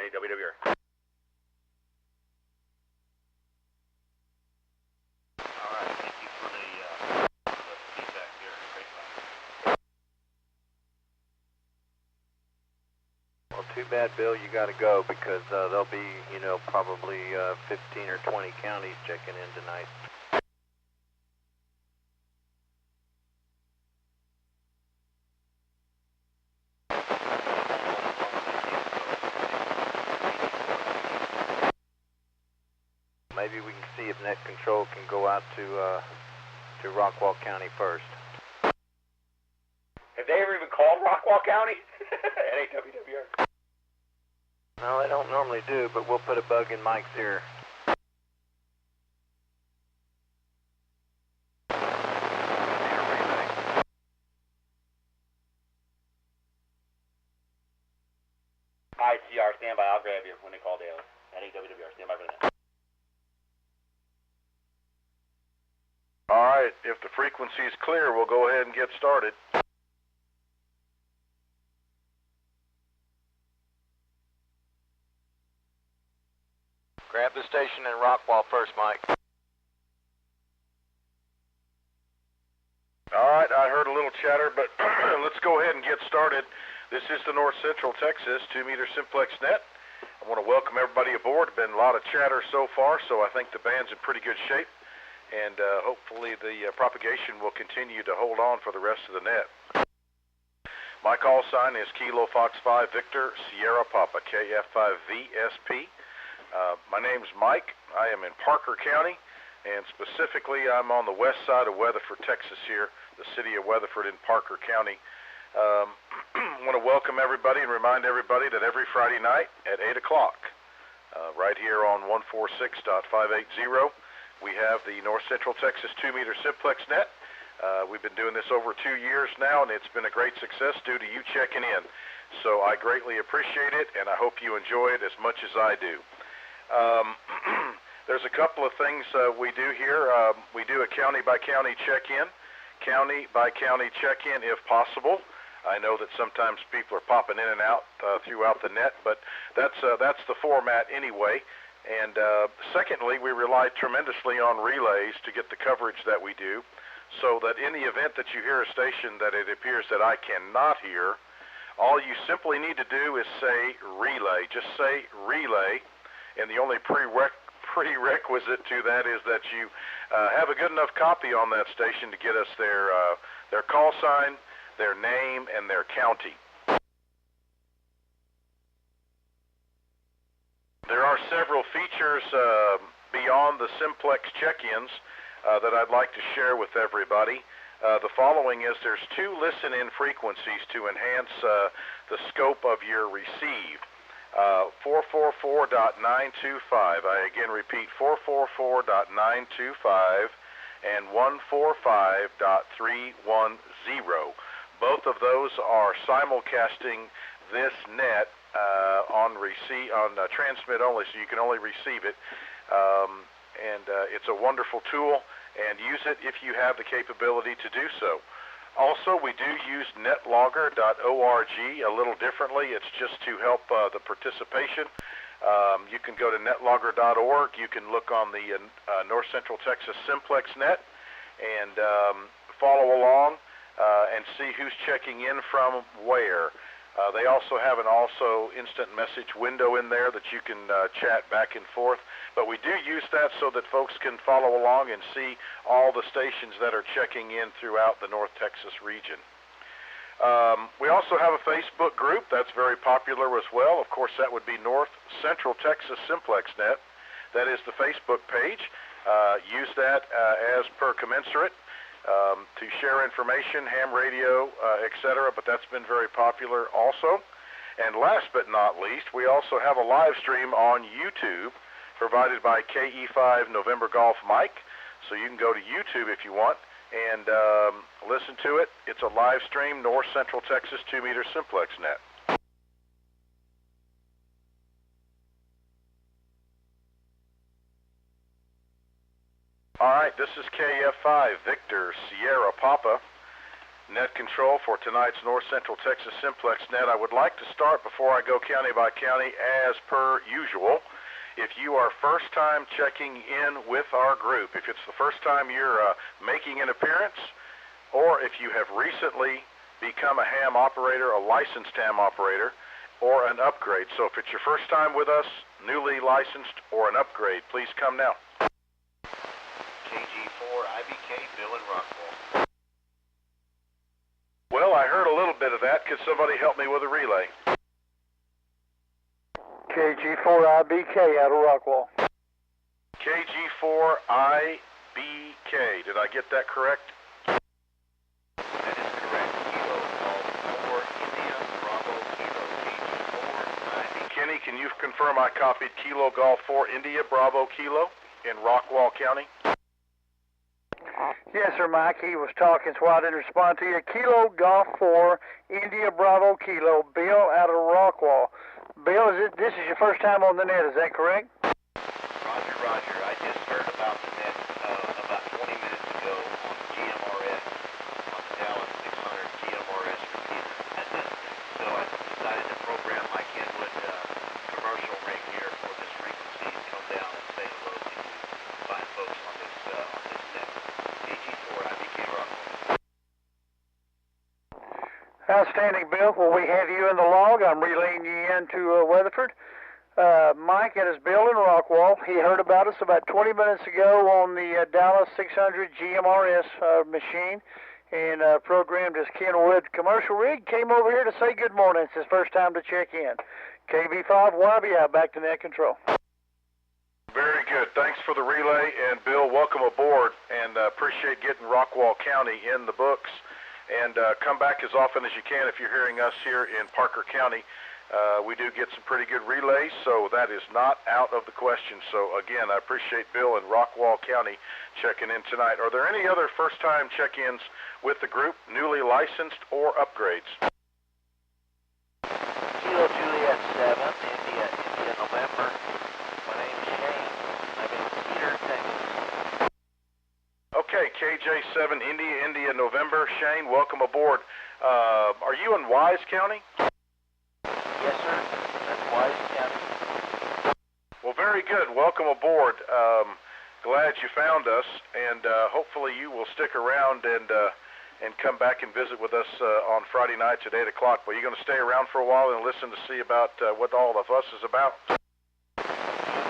Any WWR. Alright, thank you for the feedback here. Great. Well, too bad, Bill, you got to go because there'll be, you know, probably 15 or 20 counties checking in tonight. Maybe we can see if net control can go out to Rockwall County first. Have they ever even called Rockwall County? Any WWR. No, they don't normally do, but we'll put a bug in Mike's ear. ICR, stand by. I'll grab you when they call daily. Any WWR, stand by for that. All right, if the frequency is clear, we'll go ahead and get started. Grab the station in Rockwall first, Mike. All right, I heard a little chatter, but let's go ahead and get started. This is the North Central Texas 2-meter Simplex net. I want to welcome everybody aboard. Been a lot of chatter so far, so I think the band's in pretty good shape. And hopefully the propagation will continue to hold on for the rest of the net. My call sign is Kilo Fox 5 Victor Sierra Papa, KF5VSP. My name's Mike. I am in Parker County, and specifically I'm on the west side of Weatherford, Texas here, the city of Weatherford in Parker County. I want to welcome everybody and remind everybody that every Friday night at 8 o'clock, right here on 146.580, we have the North Central Texas 2-meter Simplex net. We've been doing this over 2 years now, and it's been a great success due to you checking in. So I greatly appreciate it, and I hope you enjoy it as much as I do. There's a couple of things we do here. We do a county-by-county check-in, county-by-county check-in if possible. I know that sometimes people are popping in and out throughout the net, but that's the format anyway. And secondly, we rely tremendously on relays to get the coverage that we do, so that in the event that you hear a station that it appears that I cannot hear, all you simply need to do is say relay. Just say relay, and the only prerequisite to that is that you have a good enough copy on that station to get us their call sign, their name, and their county. There are several features beyond the Simplex check-ins that I'd like to share with everybody. The following is there's 2 listen-in frequencies to enhance the scope of your receive. 444.925, I again repeat 444.925 and 145.310. Both of those are simulcasting this net on transmit only, so you can only receive it. It's a wonderful tool, and use it if you have the capability to do so. Also, we do use netlogger.org a little differently. It's just to help the participation. You can go to netlogger.org. You can look on the North Central Texas Simplex net and follow along and see who's checking in from where. They also have an instant message window in there that you can chat back and forth. But we do use that so that folks can follow along and see all the stations that are checking in throughout the North Texas region. We also have a Facebook group that's very popular as well. Of course, that would be North Central Texas Simplex Net. That is the Facebook page. Use that as per commensurate. To share information, ham radio, etc., but that's been very popular also. And last but not least, we also have a live stream on YouTube provided by KE5 November Golf Mike. So you can go to YouTube if you want and listen to it. It's a live stream, North Central Texas 2-meter Simplex net. All right, this is KF5 Victor Sierra Papa. net control for tonight's North Central Texas Simplex net. I would like to start before I go county by county as per usual. If you are first time checking in with our group, if it's the first time you're making an appearance, or if you have recently become a ham operator, a licensed ham operator, or an upgrade. So if it's your first time with us, newly licensed, or an upgrade, please come now. KG4 IBK, Bill in Rockwall. Well, I heard a little bit of that. Could somebody help me with a relay? KG4 IBK out of Rockwall. KG4 IBK. Did I get that correct? That is correct. Kilo Golf 4 India Bravo Kilo KG4 IBK. Kenny, can you confirm I copied Kilo Golf 4 India Bravo Kilo in Rockwall County? Yes, sir, Mike. He was talking, so I didn't respond to you. Kilo Golf 4 India Bravo Kilo, Bill out of Rockwall. Bill, this is your first time on the net, is that correct? Roger, Roger. I just heard about the net about 20 minutes ago on GMRS, on the Dallas 600 GMRS repeater. So I decided to program my Kenwood commercial rig here for this frequency and come down and say hello to you fine folks on this net. KG4 IBK Rockwall. Outstanding, Bill. Well, we have you in the log. I'm relaying you into Weatherford. Mike, that is Bill in Rockwall. He heard about us about 20 minutes ago on the Dallas 600 GMRS machine and programmed his Kenwood commercial rig. Came over here to say good morning. It's his first time to check in. KB5 Wabi out, back to net control. Very good. Thanks for the relay. And Bill, welcome aboard, and appreciate getting Rockwall County in the books. And come back as often as you can if you're hearing us here in Parker County. We do get some pretty good relays, so that is not out of the question. So again, I appreciate Bill in Rockwall County checking in tonight. Are there any other first-time check-ins with the group, newly licensed or upgrades? Kilo Juliet 7, India November. My name is Shane. I'm in Cedar, Texas. Okay, KJ7 India November. Shane, welcome aboard. Are you in Wise County? Yes, sir. That's Wise County. Well, very good. Welcome aboard. Glad you found us, and hopefully you will stick around and come back and visit with us on Friday nights at 8 o'clock. But you're going to stay around for a while and listen to see about what all the fuss is about? You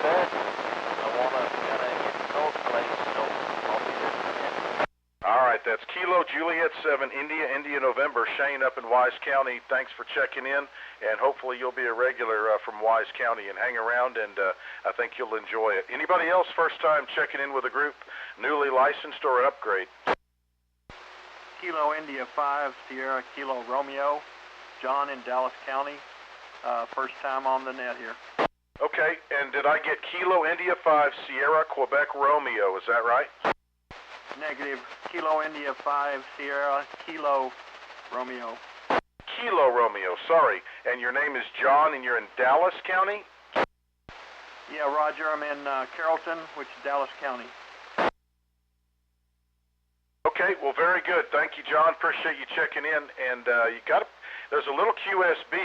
bet. I want to kind of get to know the place, so I'll be listening. All right, that's Kilo Juliet 7 India November. Shane up in Wise County, thanks for checking in, and hopefully you'll be a regular from Wise County and hang around, and I think you'll enjoy it. Anybody else first time checking in with a group, newly licensed or an upgrade? Kilo India 5 Sierra Kilo Romeo, John in Dallas County, first time on the net here. Okay, and did I get Kilo India 5 Sierra Quebec Romeo, is that right? Negative. Kilo India 5 Sierra Kilo Romeo. Kilo Romeo, sorry. And your name is John and you're in Dallas County? Yeah, Roger, I'm in Carrollton, which is Dallas County. Okay, well, very good. Thank you, John. Appreciate you checking in. And there's a little QSB.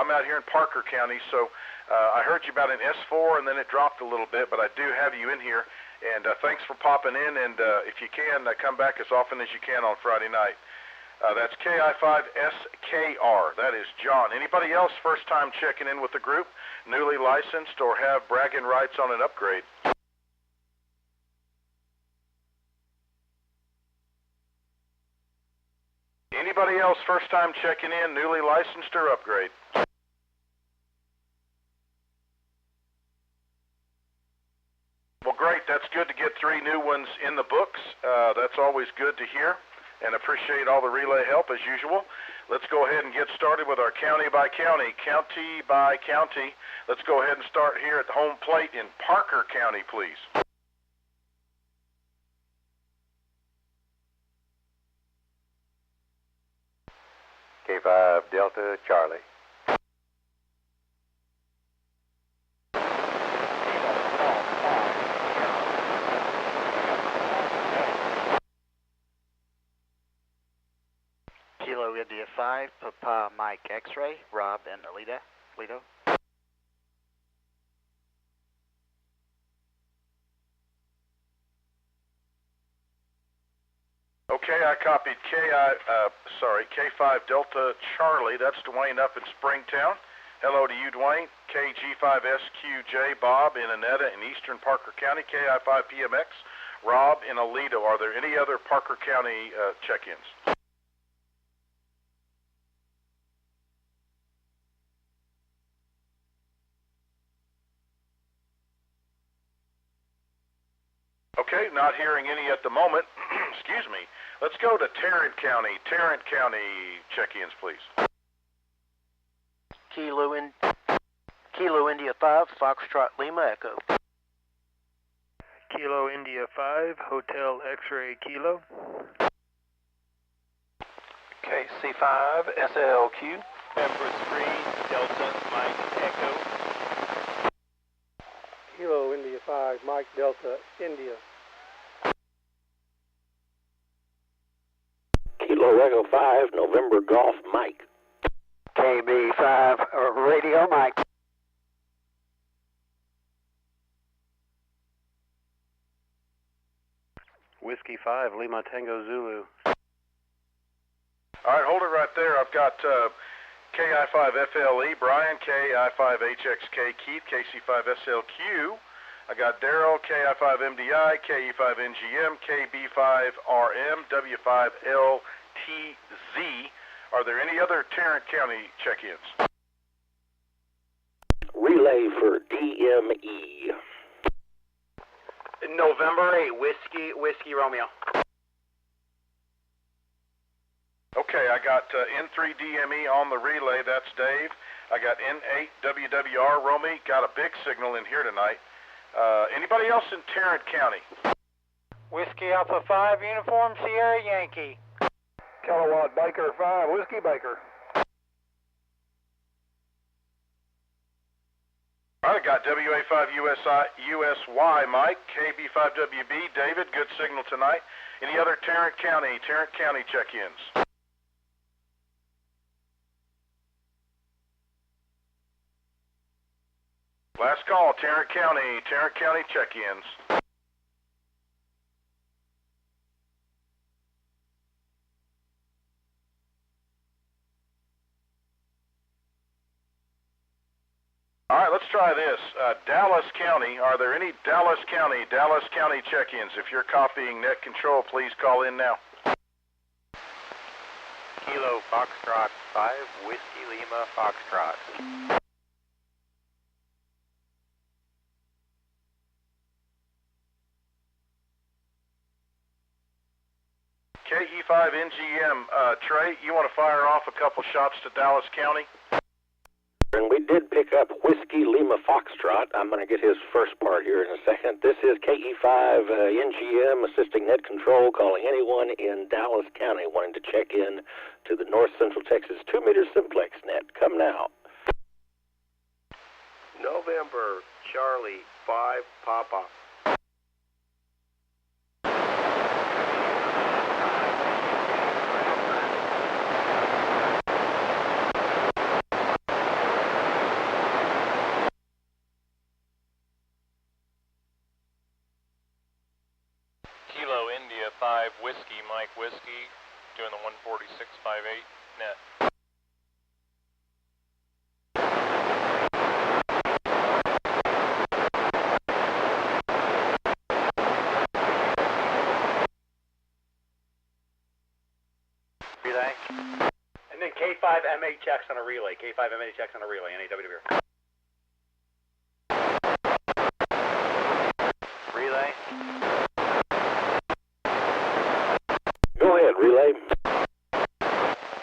I'm out here in Parker County, so I heard you about an S4, and then it dropped a little bit, but I do have you in here. And thanks for popping in, and if you can, come back as often as you can on Friday night. That's KI5SKR. That is John. Anybody else first time checking in with the group, newly licensed, or have bragging rights on an upgrade? Anybody else first time checking in, newly licensed or upgrade? Well, great. That's good to get 3 new ones in the books. That's always good to hear, and appreciate all the relay help as usual. Let's go ahead and get started with our county by county. Let's go ahead and start here at the home plate in Parker County, please. K5 Delta Charlie. 5, Papa Mike X-ray, Rob and Alita, Lido. Okay, I copied K5 Delta Charlie. That's Dwayne up in Springtown. Hello to you, Dwayne. KG5SQJ Bob in Annetta in Eastern Parker County. KI5PMX Rob in Aledo. Are there any other Parker County check-ins? Okay, not hearing any at the moment. Excuse me. Let's go to Tarrant County. Tarrant County check-ins, please. Kilo India 5, Foxtrot Lima Echo. Kilo India 5, Hotel X-ray Kilo. KC5 SLQ. Empress Green, Delta Mike Echo. Kilo India 5, Mike Delta India. Kilo Echo 5, November Golf Mike. KB5 Radio Mike. Whiskey 5, Lima Tango Zulu. All right, hold it right there. I've got KI5FLE, Brian, KI5HXK, Keith, KC5SLQ. I got Daryl, KI5MDI, KE5NGM, KB5RM, W5LTZ. Are there any other Tarrant County check-ins? Relay for DME. November 8, Whiskey Romeo. Okay, I got N3DME on the relay. That's Dave. I got N8WWR Romy. Got a big signal in here tonight. Anybody else in Tarrant County? Whiskey Alpha 5, Uniform Sierra Yankee. Kilowatt Baker 5, Whiskey Baker. All right, I got WA5USY Mike, KB5WB David. Good signal tonight. Any other Tarrant County check-ins? Last call, Tarrant County check-ins. All right, let's try this. Dallas County, are there any Dallas County check-ins? If you're copying net control, please call in now. Kilo Foxtrot 5, Whiskey Lima Foxtrot. KE5NGM, Trey, you want to fire off a couple shots to Dallas County? And we did pick up Whiskey Lima Foxtrot. I'm going to get his first part here in a second. This is KE5 NGM assisting net control, calling anyone in Dallas County wanting to check in to the North Central Texas 2-meter Simplex net. Come now. November Charlie 5, Papa. Kilo India 5, Whiskey Mike Whiskey, doing the 146.58 net. Relay. And then K5MHX on a relay. K5MHX on a relay. NAWW. Relay. Go ahead, relay.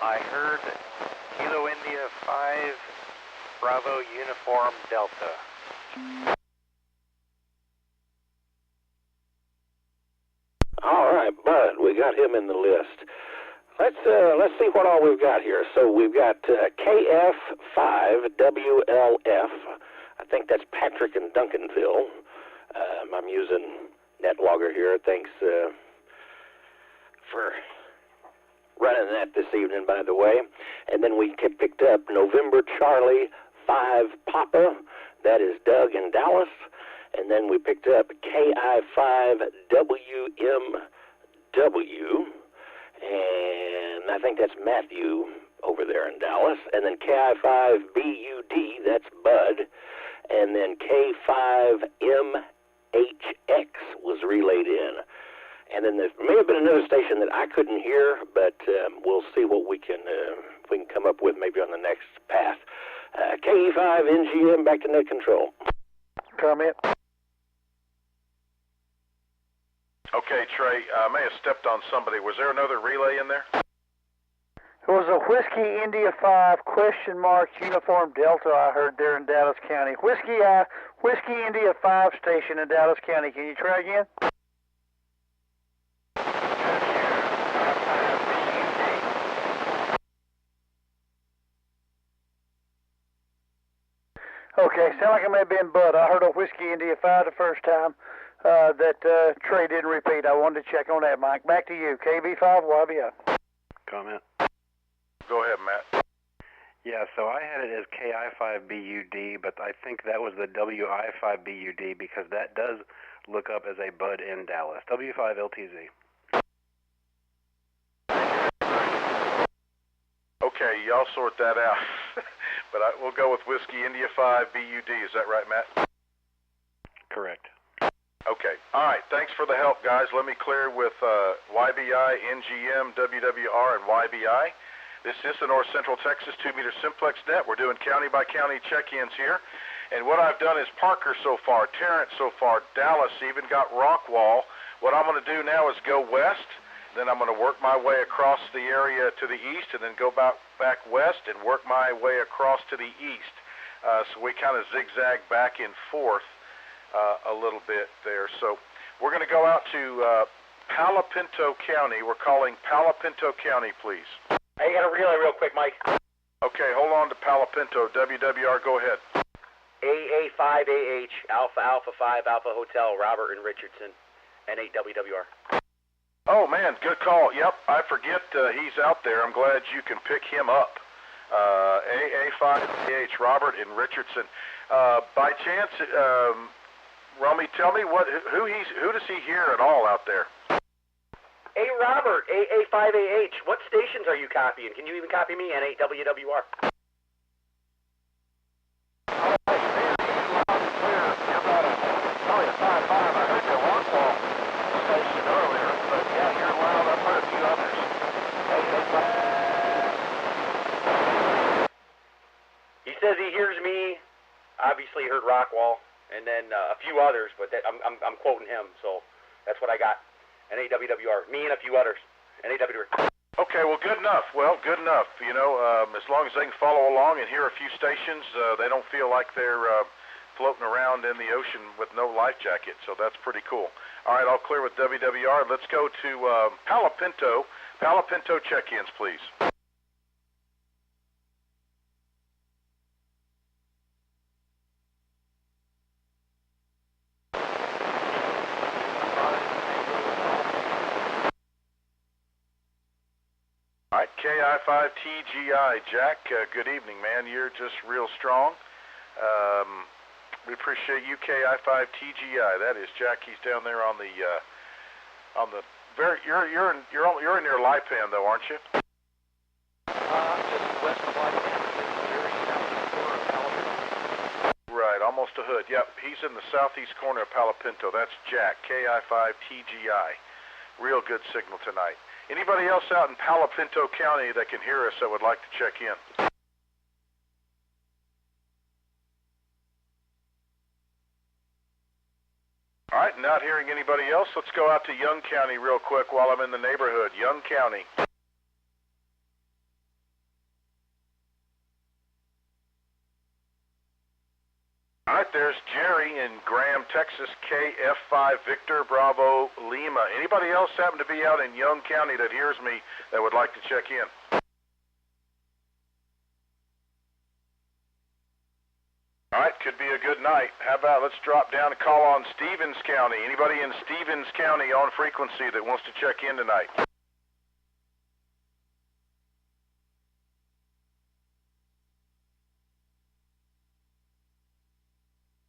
I heard Kilo India 5, Bravo Uniform Delta. All right, Bud, we got him in the list. Let's see what all we've got here. So we've got KF5WLF. I think that's Patrick in Duncanville. I'm using NetLogger here. Thanks for running that this evening, by the way. And then we picked up November Charlie 5 Papa. That is Doug in Dallas. And then we picked up KI5 WMW. And I think that's Matthew over there in Dallas. And then KI5 BUD, that's Bud. And then K5MHX was relayed in. And then there may have been another station that I couldn't hear, but we'll see what we can come up with maybe on the next pass. KE5 NGM back to net control. Comment. Okay, Trey, I may have stepped on somebody. Was there another relay in there? It was a Whiskey India 5 question mark Uniform Delta I heard there in Dallas County. Whiskey India 5 station in Dallas County. Can you try again? Okay, sound like it may have been Bud. I heard a Whiskey India 5 the first time that Trey didn't repeat. I wanted to check on that, Mike. Back to you. KB5 YBI. Comment. Go ahead, Matt. Yeah, so I had it as KI5BUD, but I think that was the WI5BUD because that does look up as a Bud in Dallas. W5LTZ. Okay, y'all sort that out. But we'll go with Whiskey India 5 BUD. Is that right, Matt? Correct. Okay. All right. Thanks for the help, guys. Let me clear with YBI, NGM, WWR, and YBI. This is the North Central Texas 2-meter Simplex net. We're doing county-by-county check-ins here. And what I've done is Parker so far, Tarrant so far, Dallas, even got Rockwall. What I'm going to do now is go west. Then I'm going to work my way across the area to the east and then go back west and work my way across to the east. So we kind of zigzag back and forth a little bit there. So we're going to go out to Palo Pinto County. We're calling Palo Pinto County, please. Hey, you got to relay real quick, Mike. Okay, hold on to Palo Pinto. WWR, go ahead. AA5AH, Alpha Alpha 5, Alpha Hotel, Robert and Richardson, N8WWR. Oh, man, good call. Yep, I forget he's out there. I'm glad you can pick him up. AA5AH, Robert and Richardson. By chance, Romy, tell me who does he hear at all out there? Hey, Robert, AA5AH, what stations are you copying? Can you even copy me, N8WWR? He says he hears me, obviously heard Rockwall, and then a few others, but I'm quoting him, so that's what I got. N8WWR, me and a few others. N8WWR. Okay, well, good enough. Well, good enough. You know, as long as they can follow along and hear a few stations, they don't feel like they're floating around in the ocean with no life jacket, so that's pretty cool. All right, I'll clear with WWR. Let's go to Palo Pinto. Palo Pinto check-ins, please. All right, KI5TGI. Jack, good evening, man. You're just real strong. We appreciate you, KI5TGI. That is Jack. He's down there on the very. You're in near Lipan though, aren't you? Just west of Lipan, very southeast corner of Palo Pinto. Right, almost a hood. Yep, he's in the southeast corner of Palo Pinto. That's Jack, KI5TGI. Real good signal tonight. Anybody else out in Palo Pinto County that can hear us that would like to check in? All right, not hearing anybody else. Let's go out to Young County real quick while I'm in the neighborhood. Young County. All right, there's Jerry in Graham, Texas, KF5 Victor Bravo Lima. Anybody else happen to be out in Young County that hears me that would like to check in? All right, could be a good night. How about let's drop down and call on Stevens County. Anybody in Stevens County on frequency that wants to check in tonight?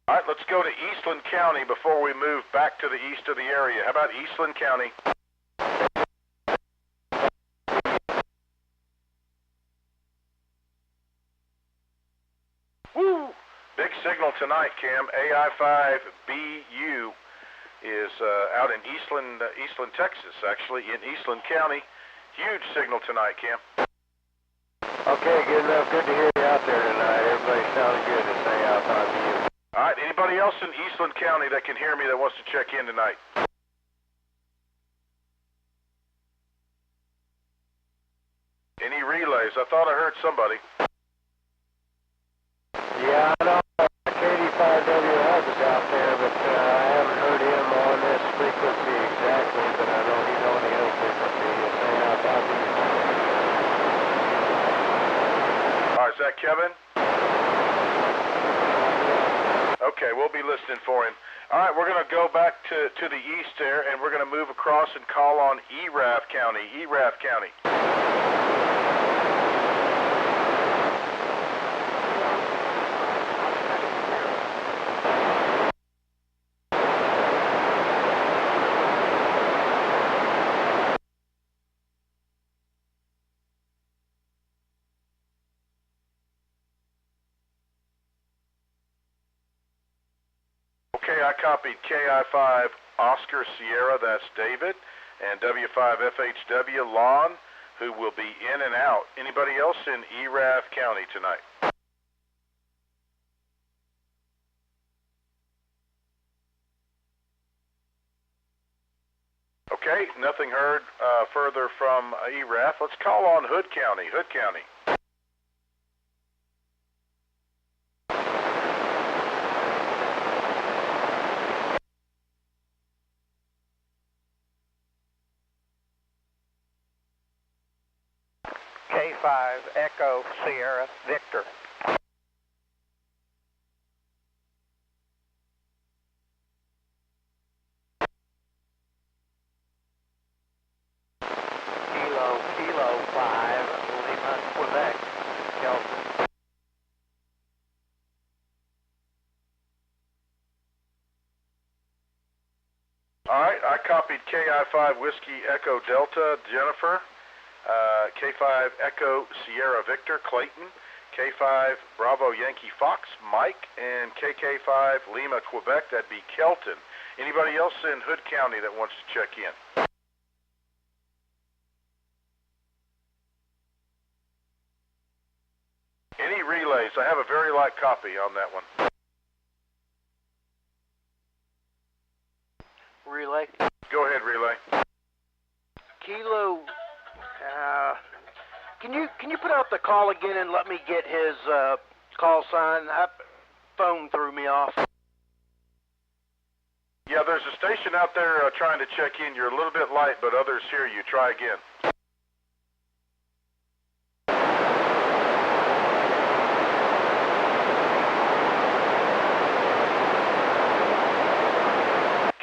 All right, let's go to Eastland County before we move back to the east of the area. How about Eastland County? Woo! Big signal tonight, Cam. AI5BU is out in Eastland, Texas, actually, in Eastland County. Huge signal tonight, Cam. Okay, good enough. Good to hear you out there tonight. Everybody sounding good to say AI5BU. All right, anybody else in Eastland County that can hear me that wants to check in tonight? Any relays? I thought I heard somebody. Yeah, I know KD5WF is out there, but I haven't heard him on this frequency exactly, but I know he's on the other frequency. It's AI5BU. All right, is that Kevin? Okay, we'll be listening for him. All right, we're going to go back to the east there, and we're going to move across and call on ERAF County. ERAF County. Okay, I copied KI5 Oscar Sierra, that's David, and W5 FHW Lon, who will be in and out. Anybody else in ERAF County tonight? Okay, nothing heard further from ERAF. Let's call on Hood County. Hood County. K5 Echo Sierra Victor. Kilo 5 Lima Quebec Kelton. All right, I copied KI5 Whiskey Echo Delta Jennifer. K5 Echo Sierra Victor, Clayton, K5 Bravo Yankee Fox, Mike, and KK5 Lima, Quebec, that'd be Kelton. Anybody else in Hood County that wants to check in? Any relays? I have a very light copy on that one. Relay. Go ahead, relay. Kilo, can you put out the call again and let me get his call sign? That phone threw me off. Yeah, there's a station out there trying to check in. You're a little bit light, but others hear you. Try again.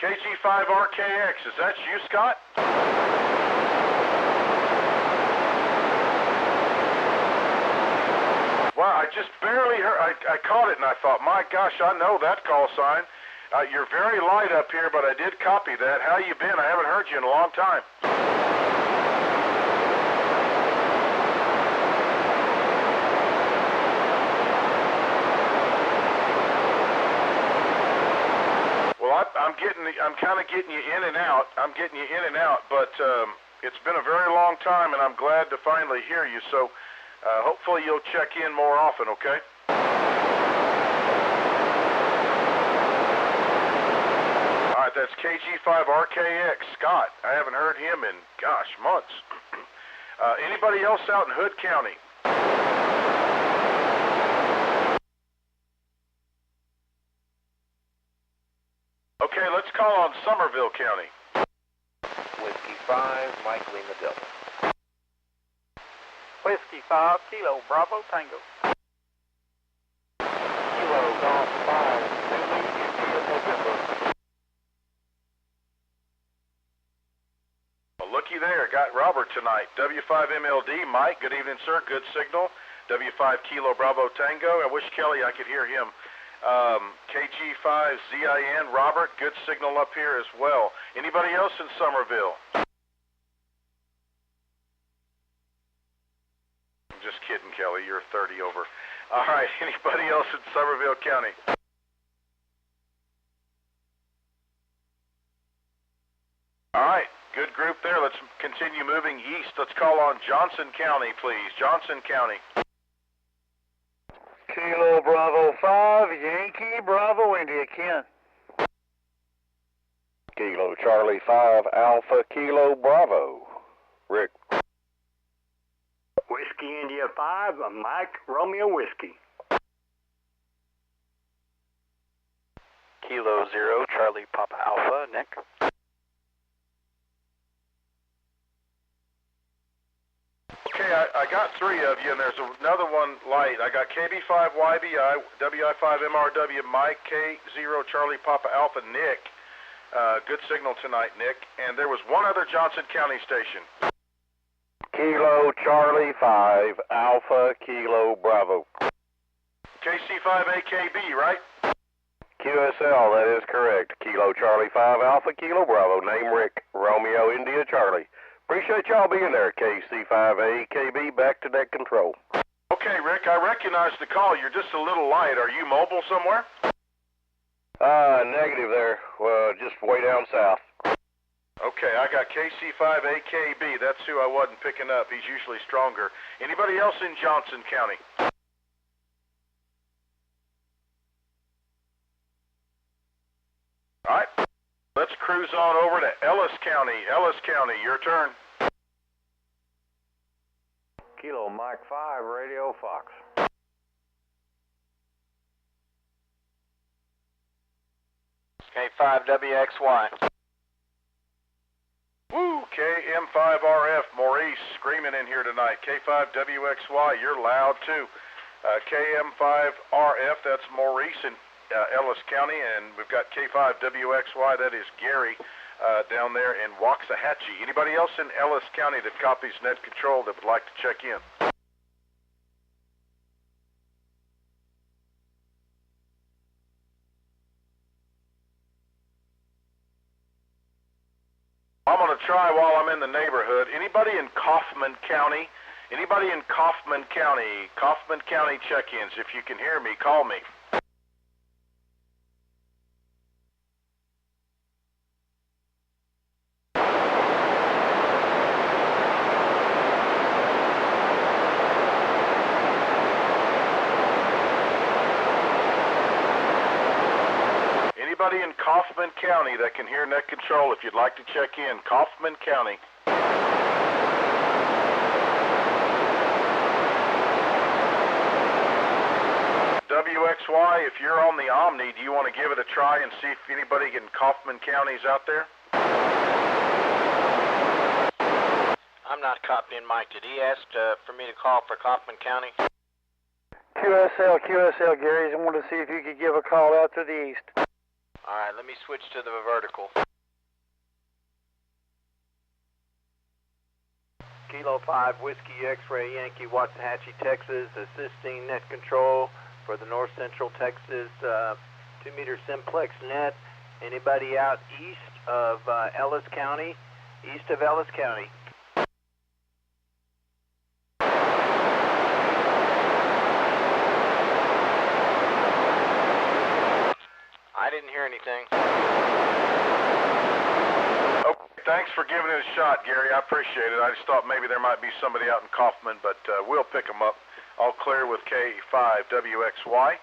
KG5RKX, is that you, Scott? Wow, I just barely heard, I caught it and I thought, my gosh, I know that call sign. You're very light up here, but I did copy that. How you been? I haven't heard you in a long time. Well, I'm kind of getting you in and out. I'm getting you in and out, but it's been a very long time, and I'm glad to finally hear you. So hopefully you'll check in more often, okay? All right, that's KG5RKX, Scott. I haven't heard him in, gosh, months. Anybody else out in Hood County? Okay, let's call on Somerville County. Whiskey 5, Mike Lima Delta. Whiskey 5 Kilo Bravo Tango. Kilo Golf 5, Zulu India November. Well, looky there, got Robert tonight. W5MLD, Mike, good evening, sir, good signal. W5 Kilo Bravo Tango, I wish Kelly I could hear him KG5ZIN, Robert, good signal up here as well. Anybody else in Somerville? I'm just kidding, Kelly, you're 30 over. All right, anybody else in Somerville County? All right, good group there. Let's continue moving east. Let's call on Johnson County, please. Johnson County. Kilo Bravo 5, Yankee Bravo India, Ken. Kilo Charlie 5, Alpha Kilo Bravo. Rick. Whiskey India 5, Mike Romeo Whiskey. Kilo 0, Charlie Papa Alpha, Nick. Okay, I got 3 of you, and there's another one light. I got KB5YBI, WI5MRW, Mike, K0, Charlie Papa Alpha, Nick. Good signal tonight, Nick. And there was one other Johnson County station. Kilo Charlie 5, Alpha Kilo Bravo. KC5AKB, right? QSL, that is correct. Kilo Charlie 5, Alpha Kilo Bravo. Name Rick, Romeo India Charlie. Appreciate y'all being there, KC5AKB, back to net control. Okay, Rick, I recognize the call. You're just a little light. Are you mobile somewhere? Negative there. Well, just way down south. Okay, I got KC5AKB. That's who I wasn't picking up. He's usually stronger. Anybody else in Johnson County? All right, let's cruise on over to Ellis County. Ellis County, your turn. Kilo Mike 5, Radio Fox. K5WXY. Woo, KM5RF, Maurice, screaming in here tonight. K5WXY, you're loud too. KM5RF, that's Maurice in Ellis County, and we've got K5WXY, that is Gary, down there in Waxahachie. Anybody else in Ellis County that copies net control that would like to check in? I'm going to try while I'm in the neighborhood. Anybody in Kaufman County? Anybody in Kaufman County? Kaufman County check-ins. If you can hear me, call me. Anybody in Kaufman County that can hear net control, if you'd like to check in, Kaufman County. WXY, if you're on the Omni, do you want to give it a try and see if anybody in Kaufman County is out there? I'm not copying Mike. Did he ask for me to call for Kaufman County? QSL, Gary. I wanted to see if you could give a call out to the east. All right, let me switch to the vertical. Kilo 5, Whiskey X-Ray Yankee, Waxahachie, Texas, assisting net control for the North Central Texas 2-meter Simplex net. Anybody out east of Ellis County? East of Ellis County. I didn't hear anything. Okay, thanks for giving it a shot, Gary. I appreciate it. I just thought maybe there might be somebody out in Kaufman, but we'll pick them up. All clear with K5WXY.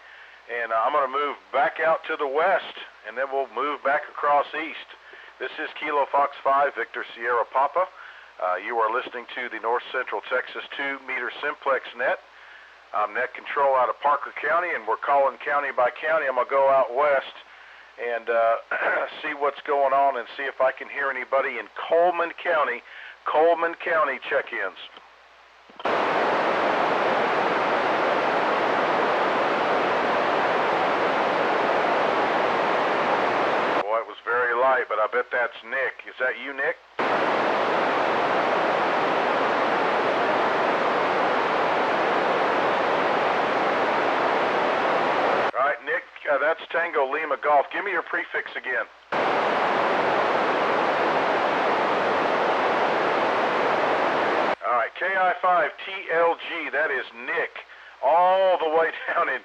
And I'm going to move back out to the west, and then we'll move back across east. This is Kilo Fox 5, Victor Sierra Papa. You are listening to the North Central Texas 2-meter Simplex net. I'm net control out of Parker County, and we're calling county by county. I'm going to go out west and see what's going on and see if I can hear anybody in Coleman County check-ins. Boy, it was very light, but I bet that's Nick. Is that you, Nick? All right, Nick, That's Tango Lima Golf. Give me your prefix again. All right, KI5TLG, that is Nick, all the way down in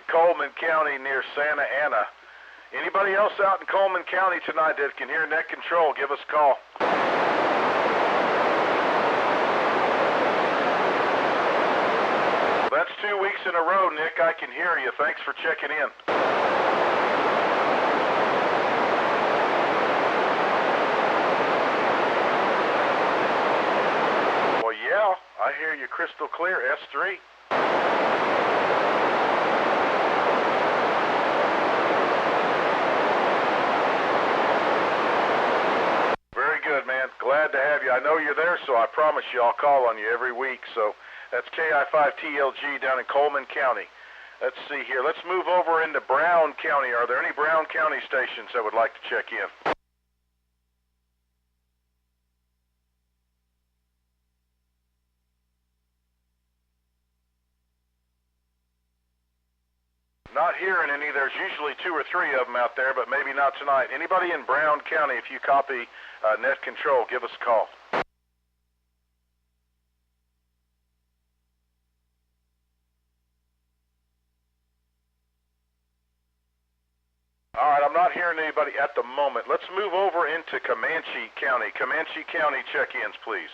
Coleman County near Santa Ana. Anybody else out in Coleman County tonight that can hear net control, give us a call. That's 2 weeks in a row, Nick. I can hear you. Thanks for checking in. Well, yeah, I hear you crystal clear, S3. Very good, man. Glad to have you. I know you're there, so I promise you I'll call on you every week. So that's KI5TLG down in Coleman County. Let's see here. Let's move over into Brown County. Are there any Brown County stations that would like to check in? Not hearing any. There's usually 2 or 3 of them out there, but maybe not tonight. Anybody in Brown County, if you copy net control, give us a call. All right, I'm not hearing anybody at the moment. Let's move over into Comanche County. Comanche County check-ins, please.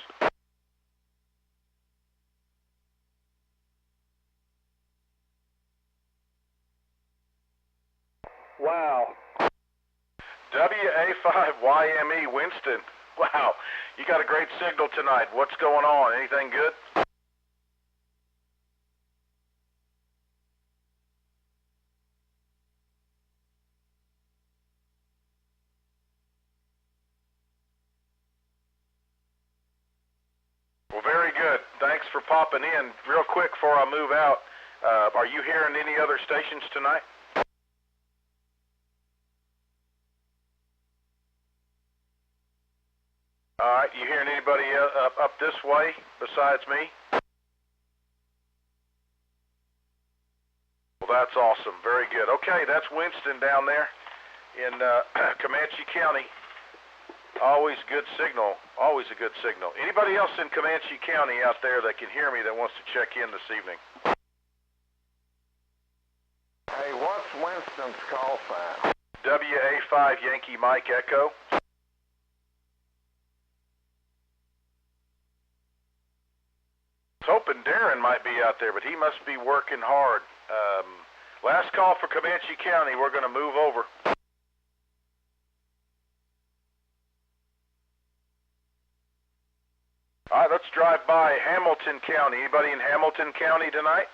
Wow. WA5YME Winston. Wow, you got a great signal tonight. What's going on? Anything good? Well, very good. Thanks for popping in. Real quick before I move out, are you hearing any other stations tonight? All right, you hearing anybody up this way besides me? Well, that's awesome. Very good. Okay, that's Winston down there in Comanche County. Always good signal. Always a good signal. Anybody else in Comanche County out there that can hear me that wants to check in this evening? Hey, what's Winston's call sign? WA5 Yankee Mike Echo. Hoping Darren might be out there, but he must be working hard. Last call for Comanche County. We're going to move over. All right, let's drive by Hamilton County. Anybody in Hamilton County tonight?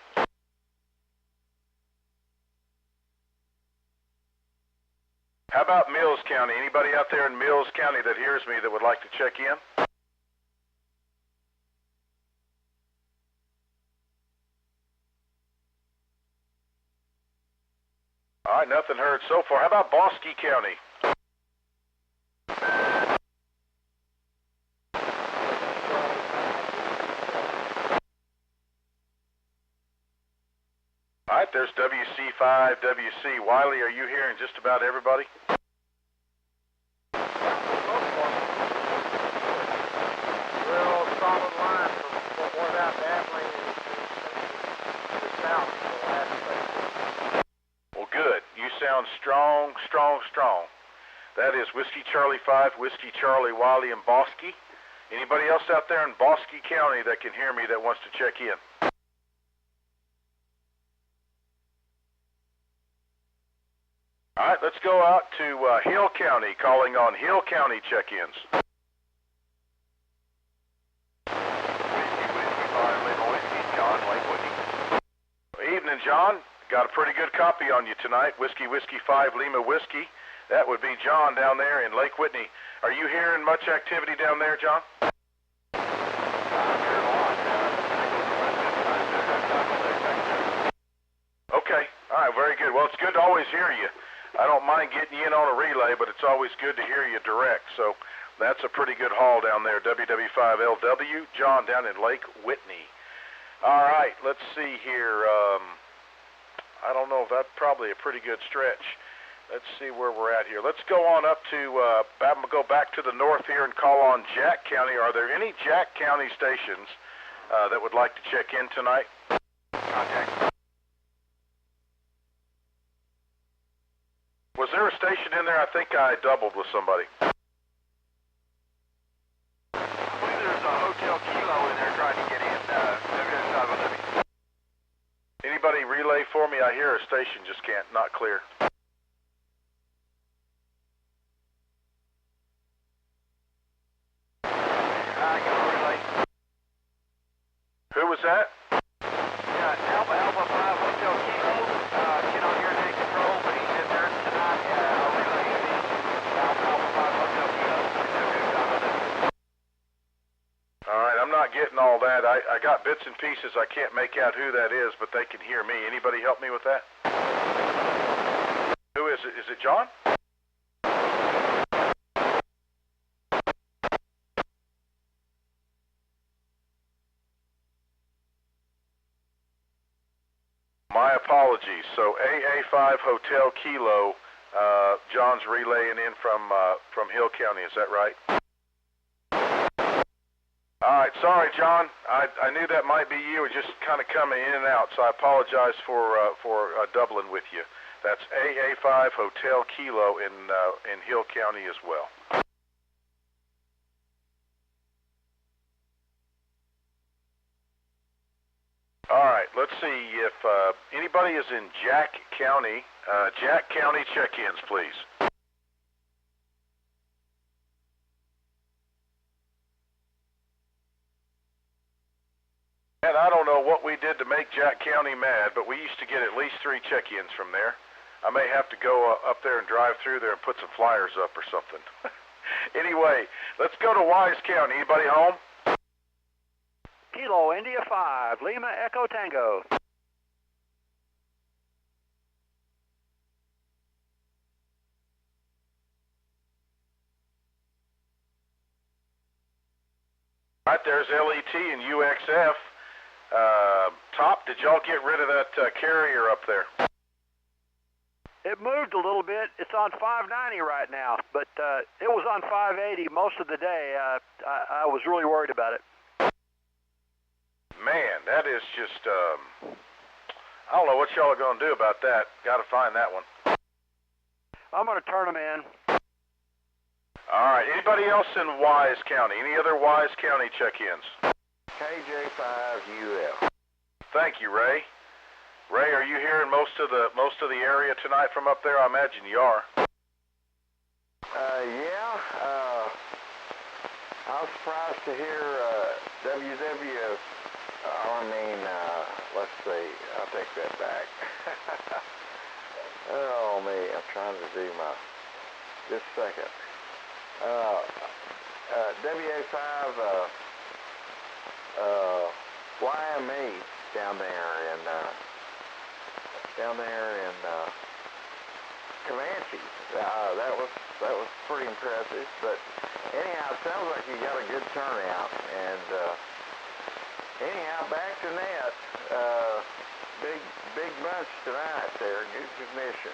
How about Mills County? Anybody out there in Mills County that hears me that would like to check in? All right, nothing heard so far. How about Bosque County? All right, there's WC5, WC. Wiley, are you hearing just about everybody? Real solid line from without dabbling to the south for the last place. Well, good. You sound strong, strong, strong. That is Whiskey Charlie 5, Whiskey Charlie Wiley and Bosque. Anybody else out there in Bosque County that can hear me that wants to check in? All right, let's go out to Hill County, calling on Hill County check-ins. Evening, John. Got a pretty good copy on you tonight. Whiskey 5 Lima Whiskey. That would be John down there in Lake Whitney. Are you hearing much activity down there, John? Okay. All right, very good. Well, it's good to always hear you. I don't mind getting you in on a relay, but it's always good to hear you direct. So that's a pretty good haul down there. WW5LW, John down in Lake Whitney. All right, let's see here. I don't know, that's probably a pretty good stretch. Let's see where we're at here. Let's go on up to, I'm going to go back to the north here and call on Jack County. Are there any Jack County stations that would like to check in tonight? Contact. Was there a station in there? I think I doubled with somebody. I believe there's a Hotel Kilo in there trying to get in. Anybody relay for me? I hear a station, just not clear. I got a relay. Who was that? Yeah, Alpha 5 Hotel Kilo. Get on your net control, but he's in there tonight. I'll relay him in. Alpha 5 Hotel Kilo. All right, I'm not getting all that. I got bits and pieces. I can't make out who that is, but they can hear me. Anybody help me with that? Who is it? Is it John? My apologies. So AA5 Hotel Kilo, John's relaying in from Hill County. Is that right? All right, sorry, John. I knew that might be you. It just kind of coming in and out, so I apologize for doubling with you. That's AA5 Hotel Kilo in Hill County as well. All right, let's see if anybody is in Jack County. Jack County check-ins, please. And I don't know what we did to make Jack County mad, but we used to get at least 3 check-ins from there. I may have to go up there and drive through there and put some flyers up or something. Anyway, let's go to Wise County. Anybody home? Kilo India 5, Lima Echo Tango. All right, there's LET and UXF. Top, did y'all get rid of that carrier up there? It moved a little bit. It's on 590 right now, but it was on 580 most of the day. I was really worried about it. Man, that is just, I don't know what y'all are going to do about that. Got to find that one. I'm going to turn them in. All right, anybody else in Wise County? Any other Wise County check-ins? KJ5UF. Thank you, Ray. Ray, are you hearing most of the area tonight from up there? I imagine you are. Yeah. I was surprised to hear WWF. Let's see. I'll take that back. Oh, me. I'm trying to do my... Just a second. WA5 YME down there in Comanche. That was pretty impressive. But anyhow, it sounds like you got a good turnout. And anyhow, back to net. Big bunch tonight there. Good submission.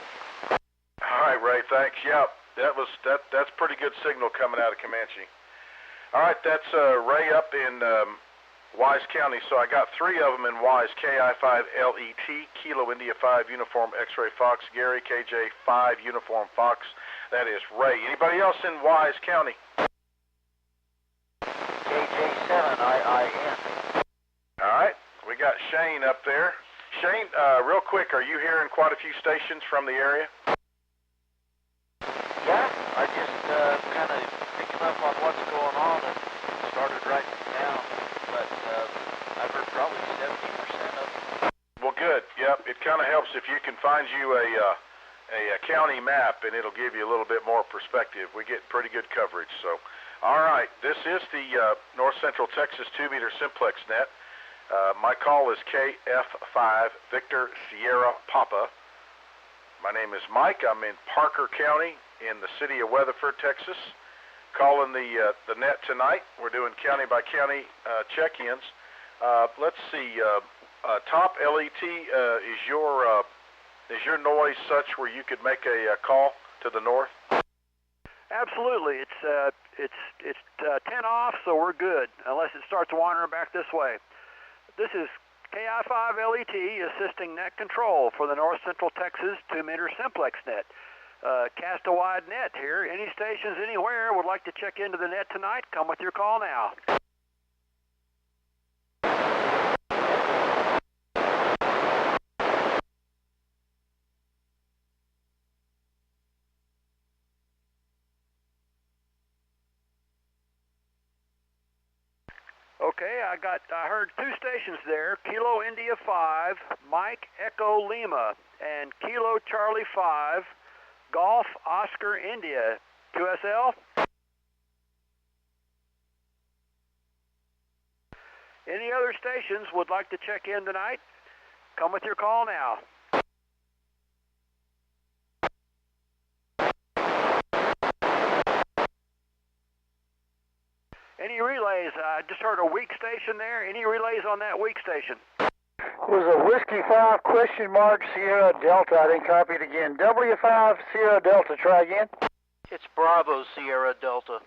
All right, Ray. Thanks. Yep. That's pretty good signal coming out of Comanche. All right, that's Ray up in Wise County. So I got 3 of them in Wise. KI5LET, Kilo India 5 Uniform X-Ray Fox, Gary, KJ5 Uniform Fox. That is Ray. Anybody else in Wise County? KJ7IIN. All right, we got Shane up there. Shane, real quick, are you hearing quite a few stations from the area? Yeah, I just kind of picking up on what's going on and started writing it down, but I've heard probably 70% of them. Well, good. Yep, it kind of helps if you can find you a county map, and it'll give you a little bit more perspective. We get pretty good coverage. So, all right, this is the North Central Texas 2-meter Simplex net. My call is KF5 Victor Sierra Papa. My name is Mike. I'm in Parker County in the city of Weatherford, Texas. Calling the net tonight. We're doing county by county check-ins. Let's see. Top LET is your Is your noise such where you could make a call to the north? Absolutely. It's 10 off, so we're good, unless it starts wandering back this way. This is KI5LET assisting net control for the North Central Texas 2-meter Simplex net. Cast a wide net here. Any stations anywhere would like to check into the net tonight, come with your call now. Okay, I heard 2 stations there, Kilo India 5, Mike Echo Lima, and Kilo Charlie 5, Golf Oscar India, QSL. Any other stations would like to check in tonight? Come with your call now. Any relays? I just heard a weak station there. Any relays on that weak station? It was a Whiskey 5 question mark Sierra Delta. I didn't copy it again. W5 Sierra Delta. Try again. It's Bravo Sierra Delta.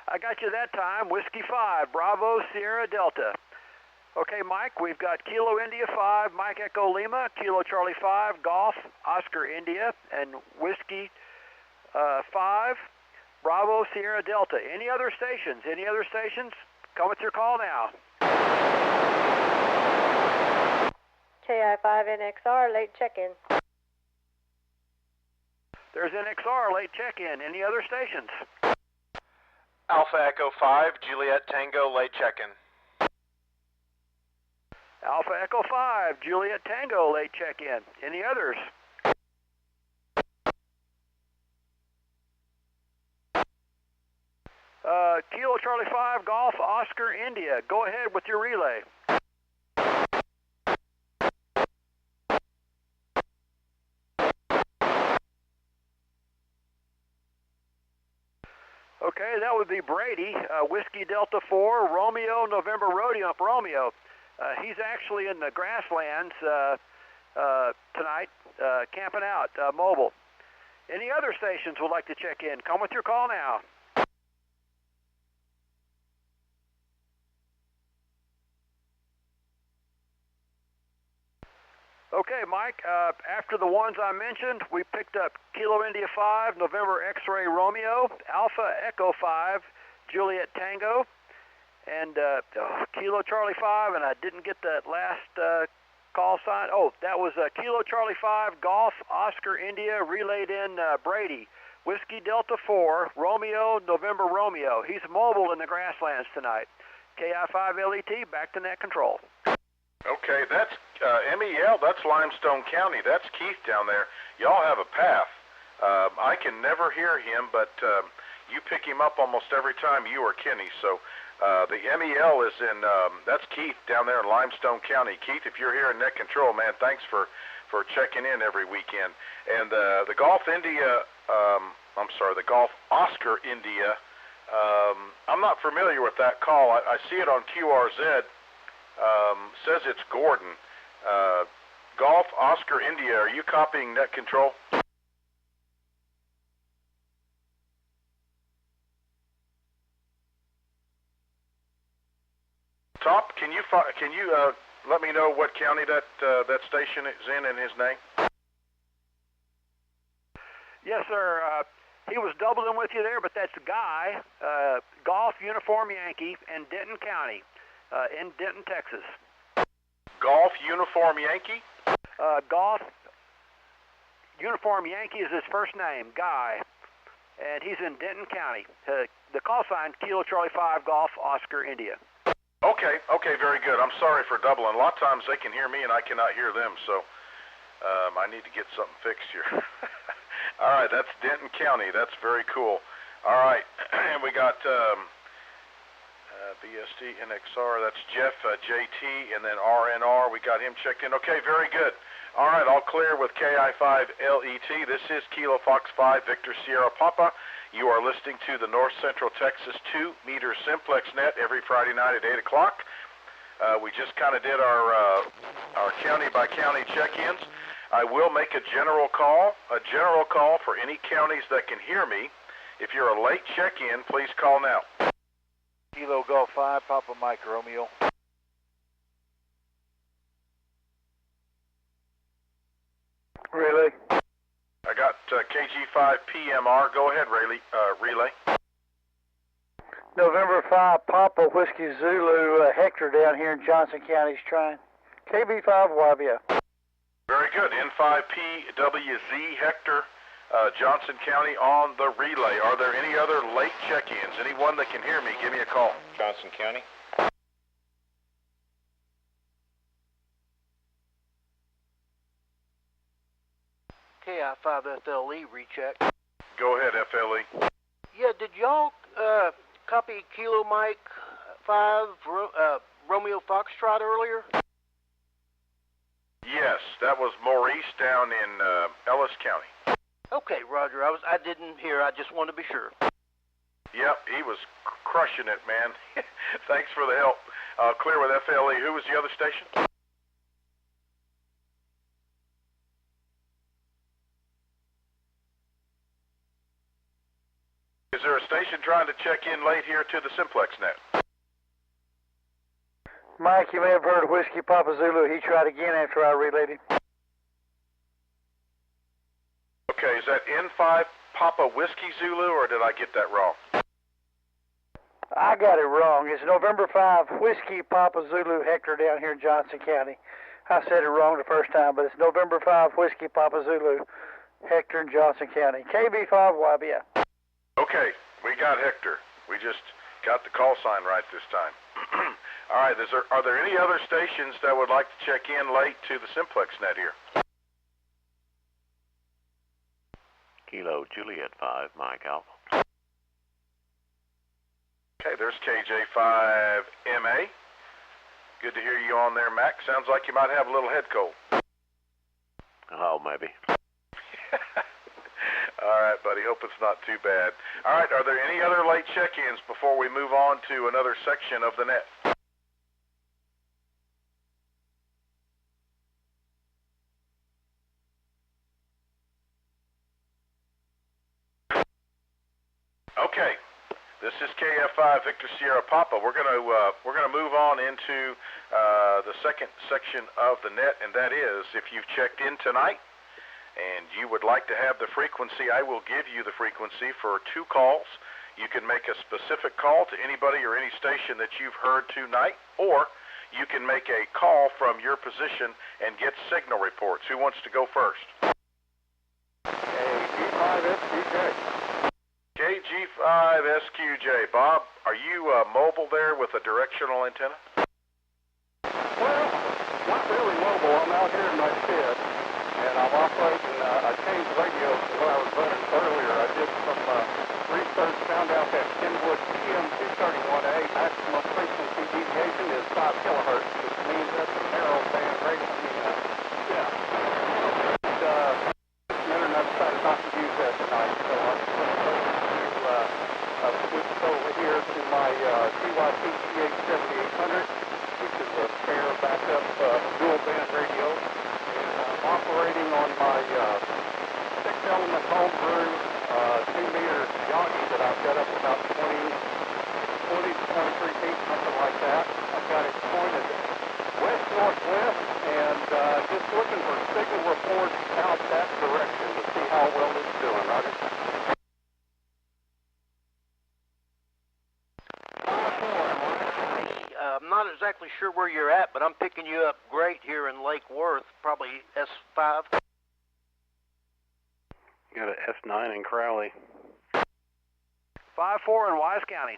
I got you that time. Whiskey 5 Bravo Sierra Delta. Okay, Mike, we've got Kilo India 5, Mike Echo Lima, Kilo Charlie 5, Golf, Oscar India, and Whiskey 5, Bravo Sierra Delta. Any other stations? Any other stations? Come with your call now. KI5NXR, late check-in. There's NXR, late check-in. Any other stations? Alpha Echo 5, Juliet Tango, late check-in. Alpha Echo 5, Juliet Tango, late check-in. Any others? Kilo Charlie 5, Golf, Oscar, India. Go ahead with your relay. Okay, that would be Brady, Whiskey Delta 4, Romeo, November Romeo. He's actually in the grasslands tonight, camping out, mobile. Any other stations would like to check in? Come with your call now. Okay, Mike, after the ones I mentioned, we picked up Kilo India 5, November X-Ray Romeo, Alpha Echo 5, Juliet Tango, and Kilo Charlie 5, and I didn't get that last call sign. Oh, that was Kilo Charlie 5, Golf, Oscar India, relayed in Brady, Whiskey Delta 4, Romeo, November Romeo. He's mobile in the grasslands tonight. KI5LET, back to net control. Okay, that's MEL, that's Limestone County. That's Keith down there. Y'all have a path. I can never hear him, but you pick him up almost every time, you or Kenny. So the MEL is in, that's Keith down there in Limestone County. Keith, if you're here in net control, man, thanks for checking in every weekend. And the Golf India, the Golf Oscar India, I'm not familiar with that call. I see it on QRZ. Says it's Gordon. Golf Oscar India, are you copying net control? Top, can you let me know what county that station is in his name? Yes, sir. He was doubling with you there, but that's Guy, Golf Uniform Yankee, in Denton County. In Denton, Texas. Golf Uniform Yankee? Golf Uniform Yankee is his first name, Guy, and he's in Denton County. The call sign, Kilo Charlie 5, Golf, Oscar, India. Okay, very good. I'm sorry for doubling. A lot of times they can hear me and I cannot hear them, so I need to get something fixed here. All right, that's Denton County. That's very cool. All right, and we got... BSD NXR, that's Jeff, JT, and then RNR. We got him checked in. Okay, very good. All right, all clear with KI5LET. This is Kilo Fox 5, Victor Sierra Papa. You are listening to the North Central Texas 2-meter Simplex net every Friday night at 8 o'clock. We just kind of did our county-by-county check-ins. I will make a general call for any counties that can hear me. If you're a late check-in, please call now. Kilo Golf 5, Papa Mike Romeo. Relay. I got KG5 PMR. Go ahead, relay. November 5, Papa Whiskey Zulu, Hector down here in Johnson County's trying. KB5 YBO. Very good. N5PWZ Hector, Johnson County on the relay. Are there any other late check-ins? Anyone that can hear me, give me a call. Johnson County. KI5FLE recheck. Go ahead, FLE. Yeah, did y'all copy Kilo Mike 5 Romeo Foxtrot earlier? Yes, that was Maurice down in Ellis County. Okay, Roger. I didn't hear. I just wanted to be sure. Yep, he was crushing it, man. Thanks for the help. Clear with FLE. Who was the other station? Is there a station trying to check in late here to the Simplex net? Mike, you may have heard Whiskey Papa Zulu. He tried again after I relayed him. Okay, is that N5 Papa Whiskey Zulu, or did I get that wrong? I got it wrong. It's November 5, Whiskey Papa Zulu Hector down here in Johnson County. I said it wrong the first time, but it's November 5, Whiskey Papa Zulu Hector in Johnson County. KB5 YBO. Okay, we got Hector. We just got the call sign right this time. All right, are there any other stations that would like to check in late to the Simplex net here? Kilo Juliet 5, Mike Alpha. Okay, there's KJ5MA. Good to hear you on there, Mac. Sounds like you might have a little head cold. Oh, maybe. All right, buddy. Hope it's not too bad. All right, are there any other late check-ins before we move on to another section of the net? Okay, this is KF5 Victor Sierra Papa. We're gonna move on into the second section of the net, and that is if you've checked in tonight and you would like to have the frequency, I will give you the frequency for 2 calls. You can make a specific call to anybody or any station that you've heard tonight, or you can make a call from your position and get signal reports. Who wants to go first? KG5SQJ. KG5SQJ. Bob, are you mobile there with a directional antenna? Well, not really mobile. I'm out here in my shed, and I'm operating. I changed radio from what I was running earlier. I did some research, found out that Kenwood PM231A maximum frequency deviation is 5 kilohertz, which means that's a narrow band radio. I decided not to use that tonight, so I'm just going to switch over here to my CYP CH7800, which is a spare backup dual band radio. Operating on my 6-element homebrew 2-meter Yagi that I've got up about 20 to 23 feet, something like that. I've got it pointed west-northwest and just looking for signal reports out that direction to see how well it's doing. Roger. I'm not exactly sure where you're at, but I'm picking you up great here in Lake Worth, probably S5. Got an S9 in Crowley. 5-4 in Wise County.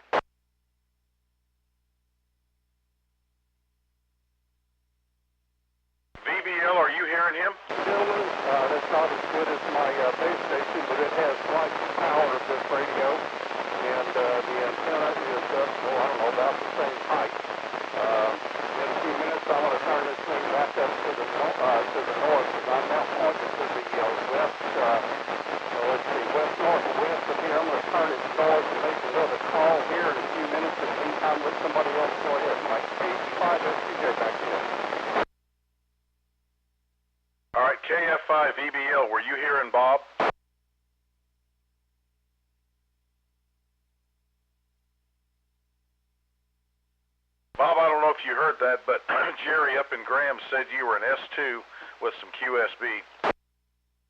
VBL, are you hearing him? Still is. That's not as good as my base station, but it has twice the power of this radio. And the antenna is, I don't know, about the same Bill, were you hearing Bob? Bob, I don't know if you heard that, but Jerry up in Graham said you were an S2 with some QSB.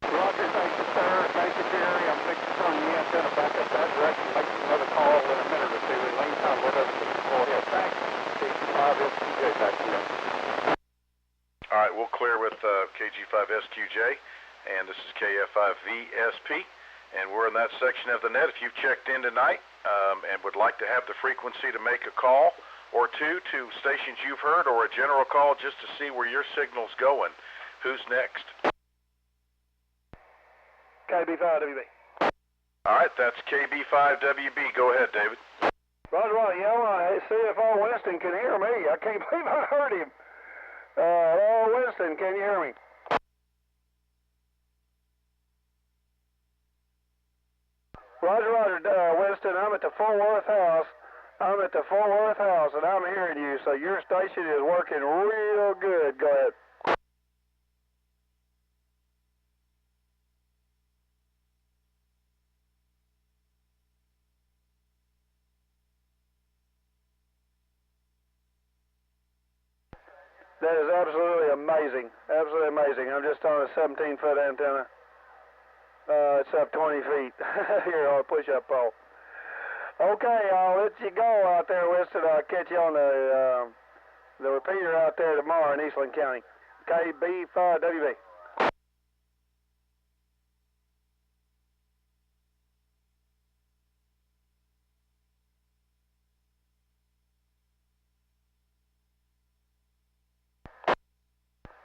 Roger, thank you, sir. Thank you, Jerry. I'm fixing to turn the antenna back up that direction. Make another call in a minute or two. In the meantime, let us go ahead. Thanks. KG5SQJ back to you. All right, we'll clear with KG5SQJ, and this is KF5VSP, and we're in that section of the net. If you've checked in tonight and would like to have the frequency to make a call or two to stations you've heard, or a general call just to see where your signal's going, who's next? KB5WB. All right, that's KB5WB. Go ahead, David. Roger, Roger. Yeah, well, CFO Winston can hear me. I can't believe I heard him. Winston, can you hear me? Roger, Roger. Winston, I'm at the Fort Worth house. And I'm hearing you, so your station is working real good. Go ahead. That is absolutely amazing. Absolutely amazing. I'm just on a 17-foot antenna. It's up 20 feet here on a push-up pole. Okay, I'll let you go out there, Winston. I'll catch you on the repeater out there tomorrow in Eastland County. KB5WB.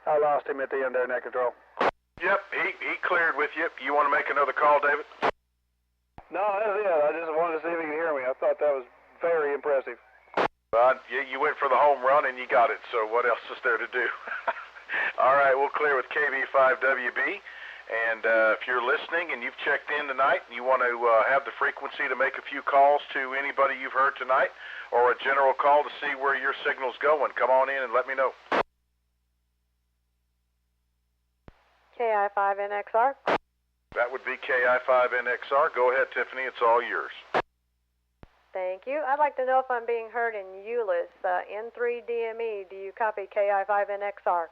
I lost him at the end there, net control. Yep, he cleared with you. You want to make another call, David? No, that's it. I just wanted to see if he could hear me. I thought that was very impressive. You went for the home run and you got it, so what else is there to do? All right, we'll clear with KB5WB. And if you're listening and you've checked in tonight and you want to have the frequency to make a few calls to anybody you've heard tonight, or a general call to see where your signal's going, come on in and let me know. KI5NXR. That would be KI5NXR. Go ahead, Tiffany. It's all yours. Thank you. I'd like to know if I'm being heard in Euless, N3DME. Do you copy KI5NXR?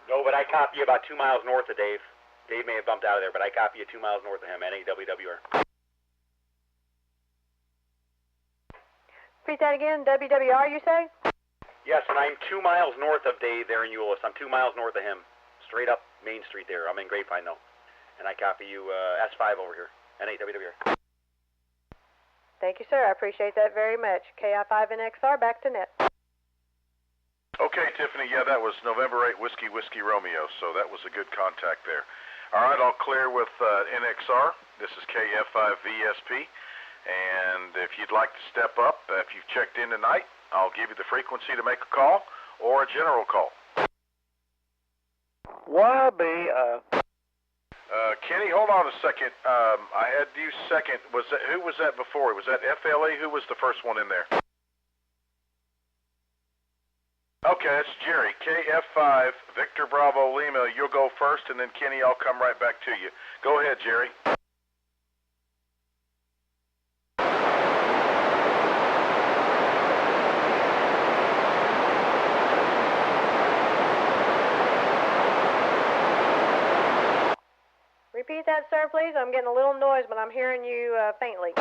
No, but I copy you about 2 miles north of Dave. Dave may have bumped out of there, but I copy you 2 miles north of him, NAWWR. Repeat that again, WWR you say? Yes, and I'm 2 miles north of Dave there in Euless. I'm 2 miles north of him. Straight up Main Street there. I'm in Grapevine though. And I copy you S5 over here, NAWWR. Thank you, sir. I appreciate that very much. KI5NXR, back to net. Okay, Tiffany, yeah, that was November 8 Whiskey Romeo, so that was a good contact there. All right, I'll clear with NXR. This is KF5VSP. And if you'd like to step up, if you've checked in tonight, I'll give you the frequency to make a call or a general call. Kenny, hold on a second. I had you second. Who was that before? Was that FLE? Who was the first one in there? Okay, it's Jerry. KF5, Victor Bravo Lima. You'll go first, and then Kenny, I'll come right back to you. Go ahead, Jerry. Repeat that, sir, please. I'm getting a little noise, but I'm hearing you faintly.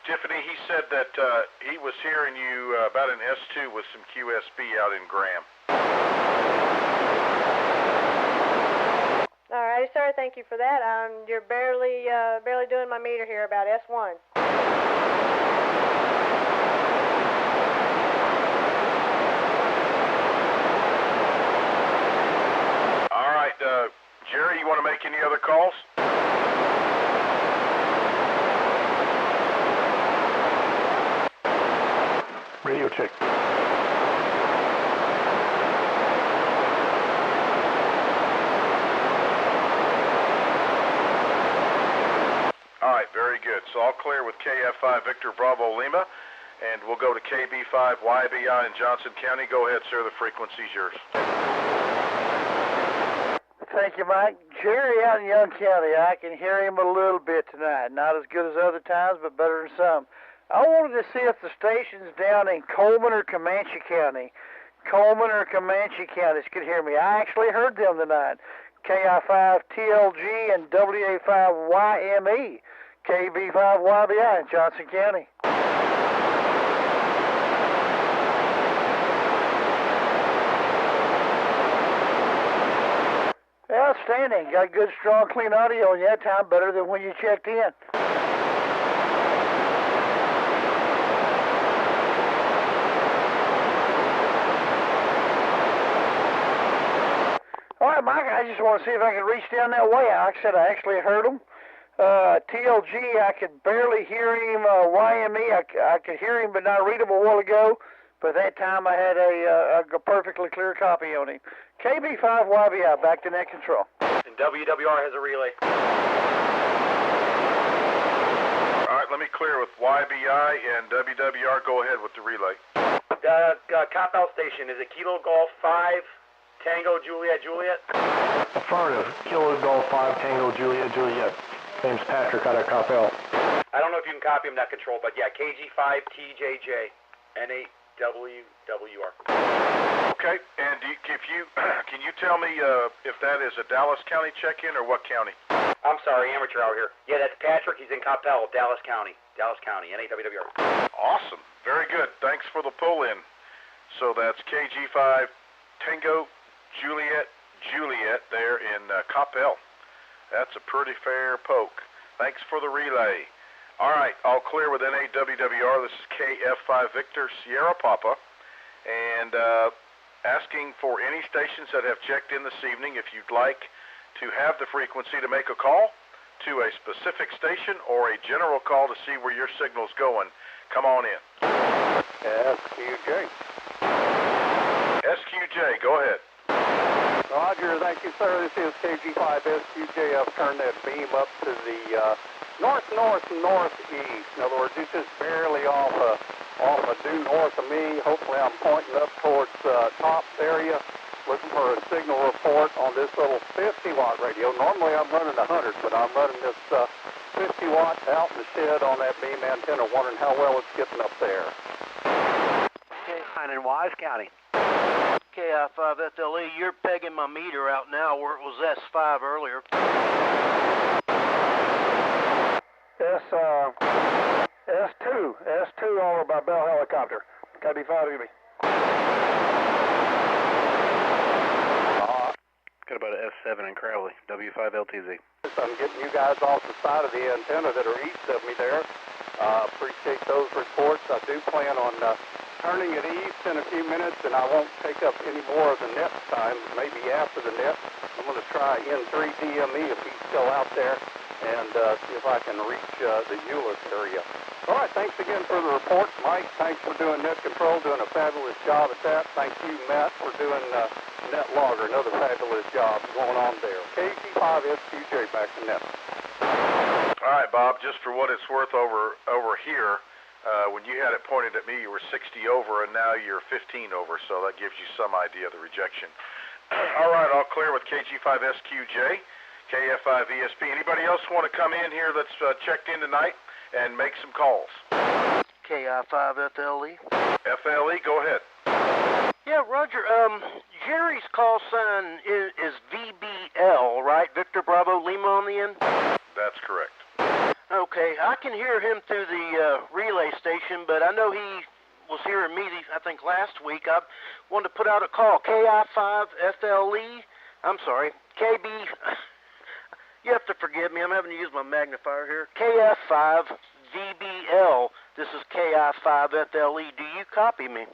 Tiffany, he said that he was hearing you about an S2 with some QSB out in Graham. All right, sir. Thank you for that. You're barely doing my meter here, about S1. All right, Jerry, you want to make any other calls? Radio check. All right, very good. So I'll clear with KF5 Victor Bravo Lima, and we'll go to KB5 YBI in Johnson County. Go ahead, sir. The frequency's yours. Thank you, Mike. Jerry out in Young County, I can hear him a little bit tonight. Not as good as other times, but better than some. I wanted to see if the stations down in Coleman or Comanche County could hear me. I actually heard them tonight. KI5 TLG and WA5 YME, KB5 YBI in Johnson County. Outstanding. Got good, strong, clean audio in that time, better than when you checked in. All right, Mike, I just want to see if I can reach down that way. Like I said, I actually heard them. TLG, I could barely hear him. YME, I could hear him but not read him a while ago. But that time I had a perfectly clear copy on him. KB5 YBI, back to net control. And WWR has a relay. All right, let me clear with YBI and WWR. Go ahead with the relay. Cop-out station, is it Kilo Golf 5, Tango Juliet Juliet? Affirmative. Kilo Golf 5, Tango Juliet Juliet. Name's Patrick out of Coppell. I don't know if you can copy him, net control, but yeah, KG5 TJJ, N8WWR. Okay, and can you tell me if that is a Dallas County check-in or what county? I'm sorry, amateur out here. Yeah, that's Patrick. He's in Coppell, Dallas County, N8WWR. Awesome, very good. Thanks for the pull-in. So that's KG5 Tango Juliet there in Coppell. That's a pretty fair poke. Thanks for the relay. All right, all clear with N8WWR. This is KF5 Victor Sierra Papa, and asking for any stations that have checked in this evening if you'd like to have the frequency to make a call to a specific station or a general call to see where your signal's going. Come on in. SQJ. SQJ, go ahead. Roger, thank you, sir. This is KG5 SQJ. I've turned that beam up to the north-northeast. In other words, it's just barely off due north of me. Hopefully I'm pointing up towards Tops area, looking for a signal report on this little 50-watt radio. Normally I'm running 100, but I'm running this 50-watt out in the shed on that beam antenna, wondering how well it's getting up there. Okay. In Wise County. KI5 FLE, you're pegging my meter out now where it was S5 earlier. S2 over by Bell Helicopter. KB5 to me. Got about an S7 in Crowley, W5LTZ. I'm getting you guys off the side of the antenna that are east of me there. Appreciate those reports. I do plan on turning it east in a few minutes, and I won't take up any more of the net time, maybe after the net. I'm going to try N3 DME if he's still out there, and see if I can reach the Euless area. All right, thanks again for the report. Mike, thanks for doing net control, doing a fabulous job at that. Thank you, Matt, for doing net logger, another fabulous job going on there. KG5 SQJ back to net. All right, Bob, just for what it's worth over here, when you had it pointed at me, you were 60 over, and now you're 15 over, so that gives you some idea of the rejection. All right, all clear with KG5SQJ, KF5 ESP. Anybody else want to come in here that's checked in tonight and make some calls? KI5 FLE. FLE, go ahead. Yeah, Roger. Jerry's call sign is VBL, right? Victor Bravo Lima on the end? That's correct. Okay, I can hear him through the relay station, but I know he was hearing me, I think, last week. I wanted to put out a call. KI5 FLE. I'm sorry, KB. You have to forgive me. I'm having to use my magnifier here. KF5 VBL. This is KI5 FLE. Do you copy me?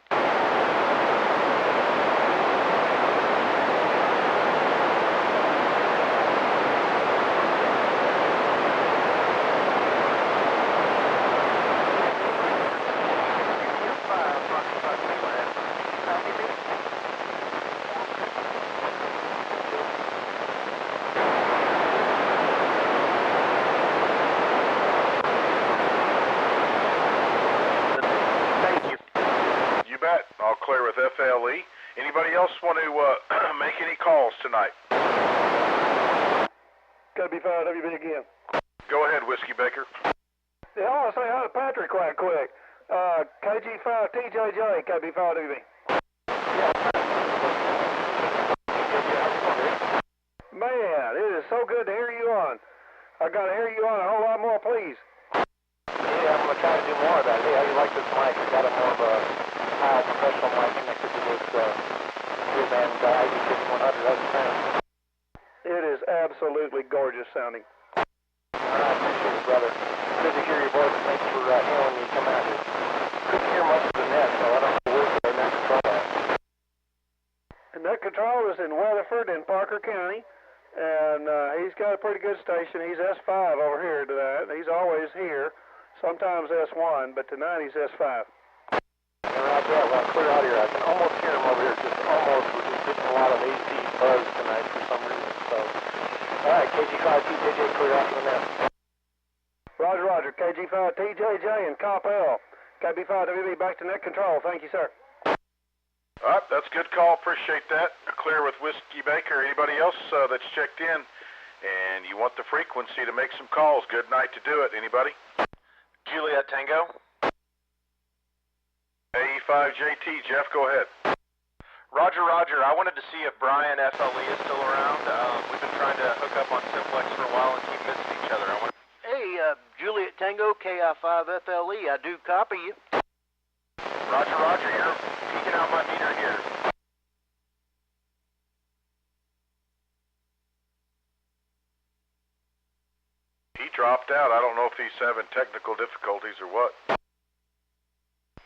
FLE. Anybody else want to make any calls tonight? KB5WB again. Go ahead, Whiskey Baker. Yeah, I want to say hi to Patrick right quick. KG5TJJ, KB5WB. Man, it is so good to hear you on. I got to hear you on a whole lot more, please. Yeah, I'm going to try to do more of that. Hey, how do you like this mic? I got a more of a high professional mic connected to this Diamond X700. How's it sound? It is absolutely gorgeous sounding. I appreciate it, brother. Good to hear your voice. Thanks for handling me come out here. Couldn't hear much of the net, so I don't know where the net control at. And net control is in Weatherford in Parker County. And he's got a pretty good station. He's S5 over here to that. He's always here. Sometimes S1, but tonight he's S5. And right there, well, clear out here. I can almost hear him over here. Just almost. We're just getting a lot of AC buzz tonight for some reason. So, all right, KG5TJJ, clear out to the net. Roger, roger. KG5TJJ and Cop L. KB5WB back to net control. Thank you, sir. All right, that's a good call. Appreciate that. Clear with Whiskey Baker. Anybody else that's checked in and you want the frequency to make some calls, good night to do it. Anybody? Juliet Tango. AE5JT, Jeff, go ahead. Roger, roger. I wanted to see if Brian FLE is still around. We've been trying to hook up on Simplex for a while and keep missing each other. Hey, Juliet Tango, KI5FLE, I do copy you. Roger, roger. You're peeking out my meter here. He dropped out. I don't know if he's having technical difficulties or what.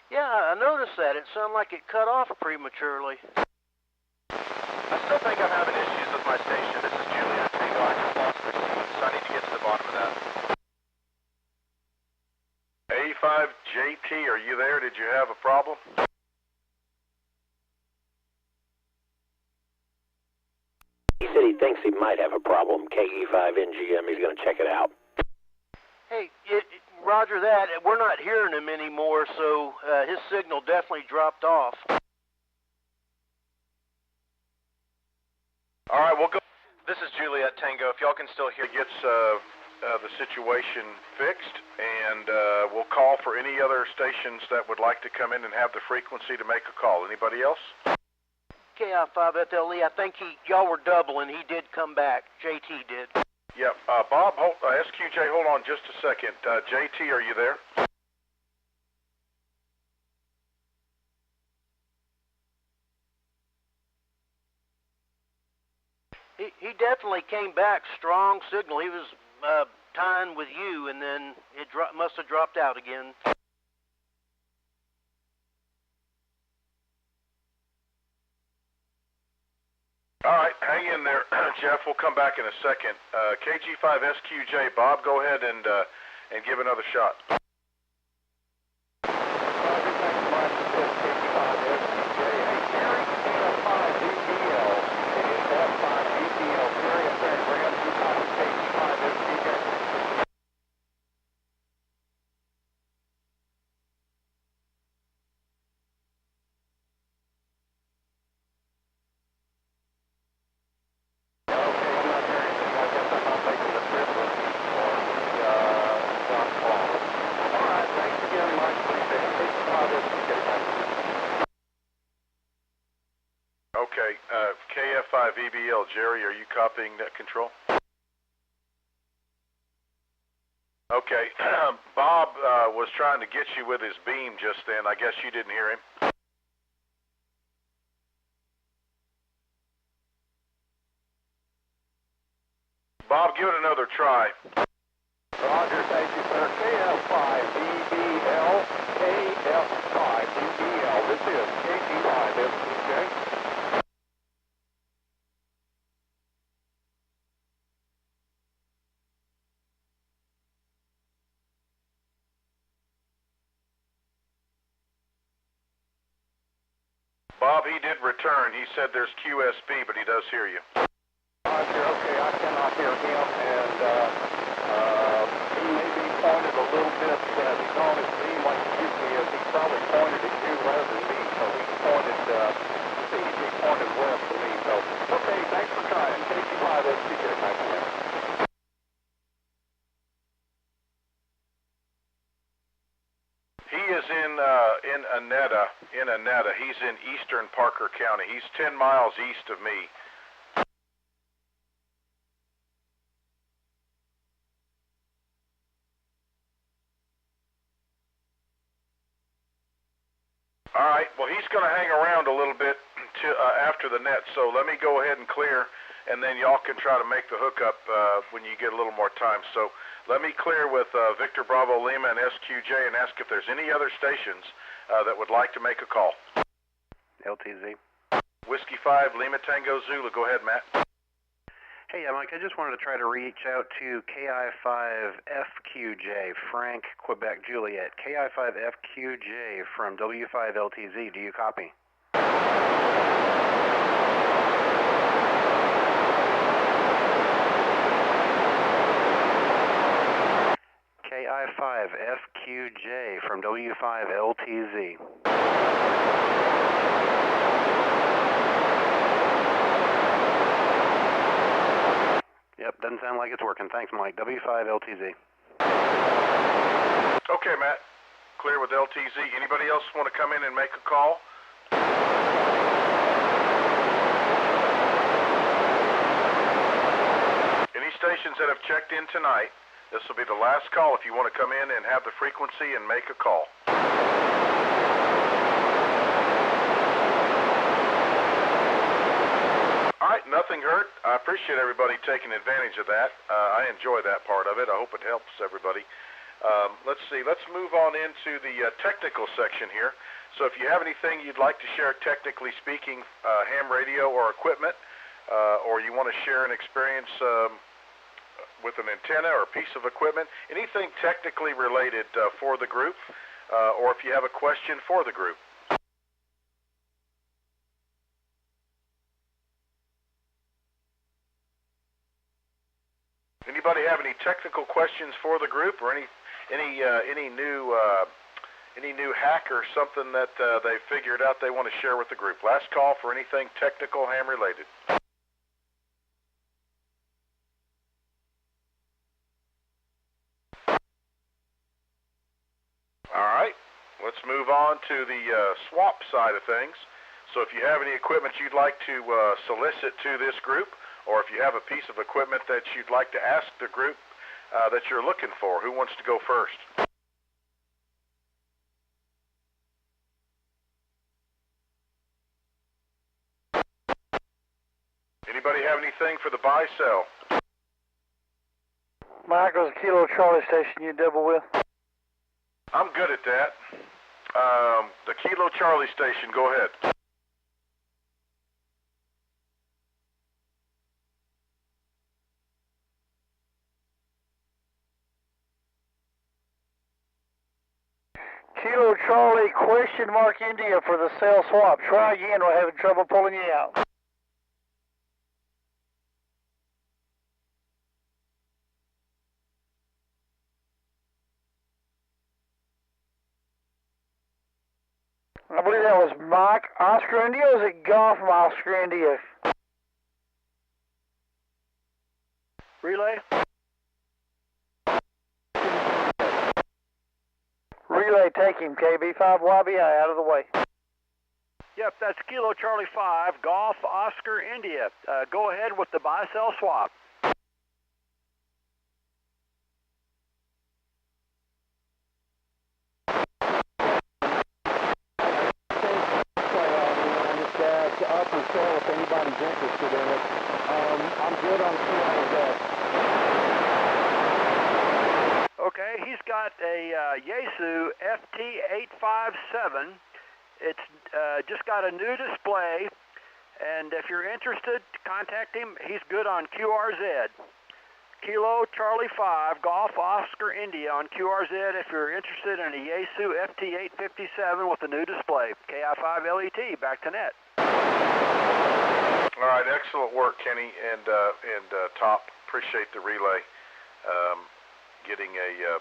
Yeah, I noticed that. It sounded like it cut off prematurely. I still think I'm having issues with my station. This is Juliet Tango. I just lost receipt, so I need to get to the bottom of that. A5JT, are you there? Did you have a problem? He said he thinks he might have a problem. KE5NGM, he's going to check it out. Hey, roger that. We're not hearing him anymore, so his signal definitely dropped off. All right, we'll go. This is Juliet Tango. If y'all can still hear, gets the situation fixed, and we'll call for any other stations that would like to come in and have the frequency to make a call. Anybody else? KI5FLE, I think y'all were doubling. He did come back. JT did. Yeah, Bob, SQJ, hold on just a second. JT, are you there? He definitely came back, strong signal. He was tying with you, and then it must have dropped out again. All right, hang in there, Jeff. We'll come back in a second. KG5SQJ, Bob, go ahead and give another shot. Okay, KF5EBL, Jerry, are you copying net control? Okay, Bob was trying to get you with his beam just then. I guess you didn't hear him. Bob, give it another try. Roger, thank you, sir. KF5EBL, KF5EBL. This is KG5FTJ. Bob, he did return. He said there's QSB, but he does hear you. Roger, okay, I cannot hear him, and he may be pointed a little bit, he's on his beam like he usually is. He probably pointed at you rather than me, so he's pointed is in Annetta. He's in eastern Parker County. He's 10 miles east of me. All right, well, he's going to hang around a little bit after the net, so let me go ahead and clear, and then y'all can try to make the hookup when you get a little more time. So let me clear with Victor Bravo Lima and SQJ and ask if there's any other stations that would like to make a call. LTZ. Whiskey 5, Lima Tango Zulu. Go ahead, Matt. Hey, Mike, I just wanted to try to reach out to KI5FQJ, Frank, Quebec, Juliet. KI5FQJ from W5LTZ. Do you copy? KI5FQJ from W5LTZ. Yep, doesn't sound like it's working. Thanks, Mike. W5LTZ. Okay, Matt. Clear with LTZ. Anybody else want to come in and make a call? Any stations that have checked in tonight, this will be the last call if you want to come in and have the frequency and make a call. All right, nothing hurt. I appreciate everybody taking advantage of that. I enjoy that part of it. I hope it helps everybody. Let's see. Let's move on into the technical section here. So if you have anything you'd like to share technically speaking, ham radio or equipment, or you want to share an experience with an antenna or a piece of equipment, anything technically related for the group, or if you have a question for the group. Anybody have any technical questions for the group, or any new hack or something that they figured out they want to share with the group? Last call for anything technical ham related. All right, let's move on to the swap side of things. So if you have any equipment you'd like to solicit to this group, or if you have a piece of equipment that you'd like to ask the group that you're looking for, who wants to go first? Anybody have anything for the buy-sell? Michael's Kilo Charlie station you double with? I'm good at that. The Kilo Charlie station, go ahead. Kilo Charlie question mark India for the cell swap. Try again, we're having trouble pulling you out. I believe that was Mike Oscar India, or is it Golf Oscar India? Relay? Relay, take him, KB5YBI, out of the way. Yep, that's Kilo Charlie 5, Golf Oscar India. Go ahead with the buy-sell swap. Up or sell if anybody's interested in it. I'm good on QRZ. Okay, he's got a Yaesu FT-857. It's just got a new display, and if you're interested, contact him. He's good on QRZ. Kilo Charlie 5, Golf Oscar India on QRZ if you're interested in a Yaesu FT-857 with a new display. KI5LET, back to net. All right, excellent work, Kenny and Top. Appreciate the relay. Getting a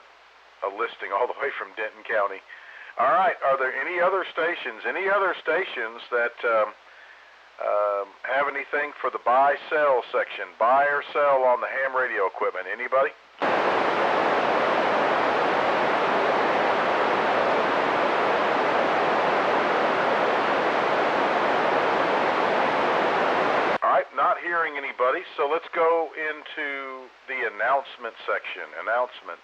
listing all the way from Denton County. All right, are there any other stations that have anything for the buy-sell section? Buy or sell on the ham radio equipment? Anybody? hearing anybody, so let's go into the announcement section. Announcements.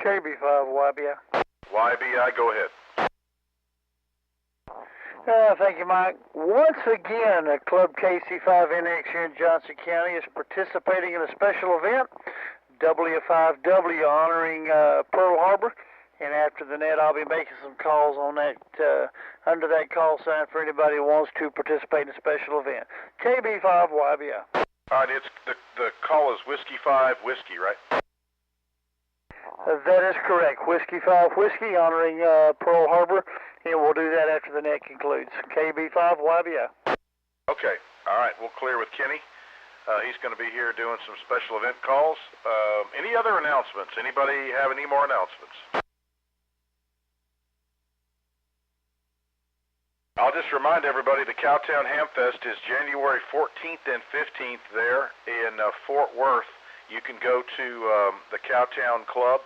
KB5YBI. YBI, go ahead. Thank you, Mike. Once again, Club KC5NX here in Johnson County is participating in a special event, W5W, honoring Pearl Harbor. And after the net, I'll be making some calls on that, under that call sign for anybody who wants to participate in a special event. KB5YBI. All right, it's the call is Whiskey 5 Whiskey, right? That is correct. Whiskey 5 Whiskey, honoring Pearl Harbor. And we'll do that after the net concludes. KB5YBI. Okay. All right. We'll clear with Kenny. He's going to be here doing some special event calls. Any other announcements? Anybody have any more announcements? I'll just remind everybody the Cowtown Hamfest is January 14th and 15th there in Fort Worth. You can go to the Cowtown Club,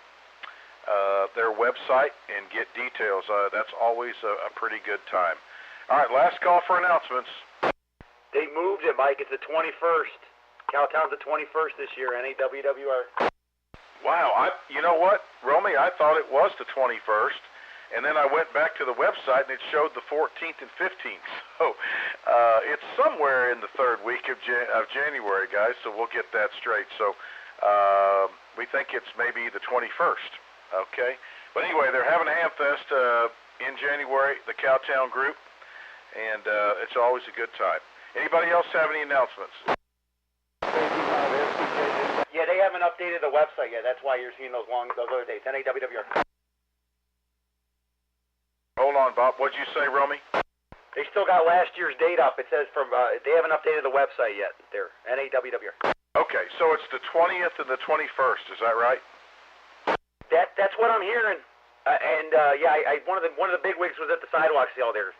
their website, and get details. That's always a pretty good time. All right, last call for announcements. They moved it, Mike. It's the 21st. Cowtown's the 21st this year, NAWWR. Wow, you know what, Romy? I thought it was the 21st, and then I went back to the website and it showed the 14th and 15th. So it's somewhere in the third week of January, guys. So we'll get that straight. So we think it's maybe the 21st. Okay, but anyway, they're having a Hamfest in January, the Cowtown group, and it's always a good time. Anybody else have any announcements? Yeah, they haven't updated the website yet. That's why you're seeing those other dates. NAWWR. Hold on, Bob. What'd you say, Romy? They still got last year's date up. It says from they haven't updated the website yet. There, NAWWR. Okay, so it's the 20th and the 21st. Is that right? That's what I'm hearing. Yeah, one of the big wigs was at the sidewalk sale there,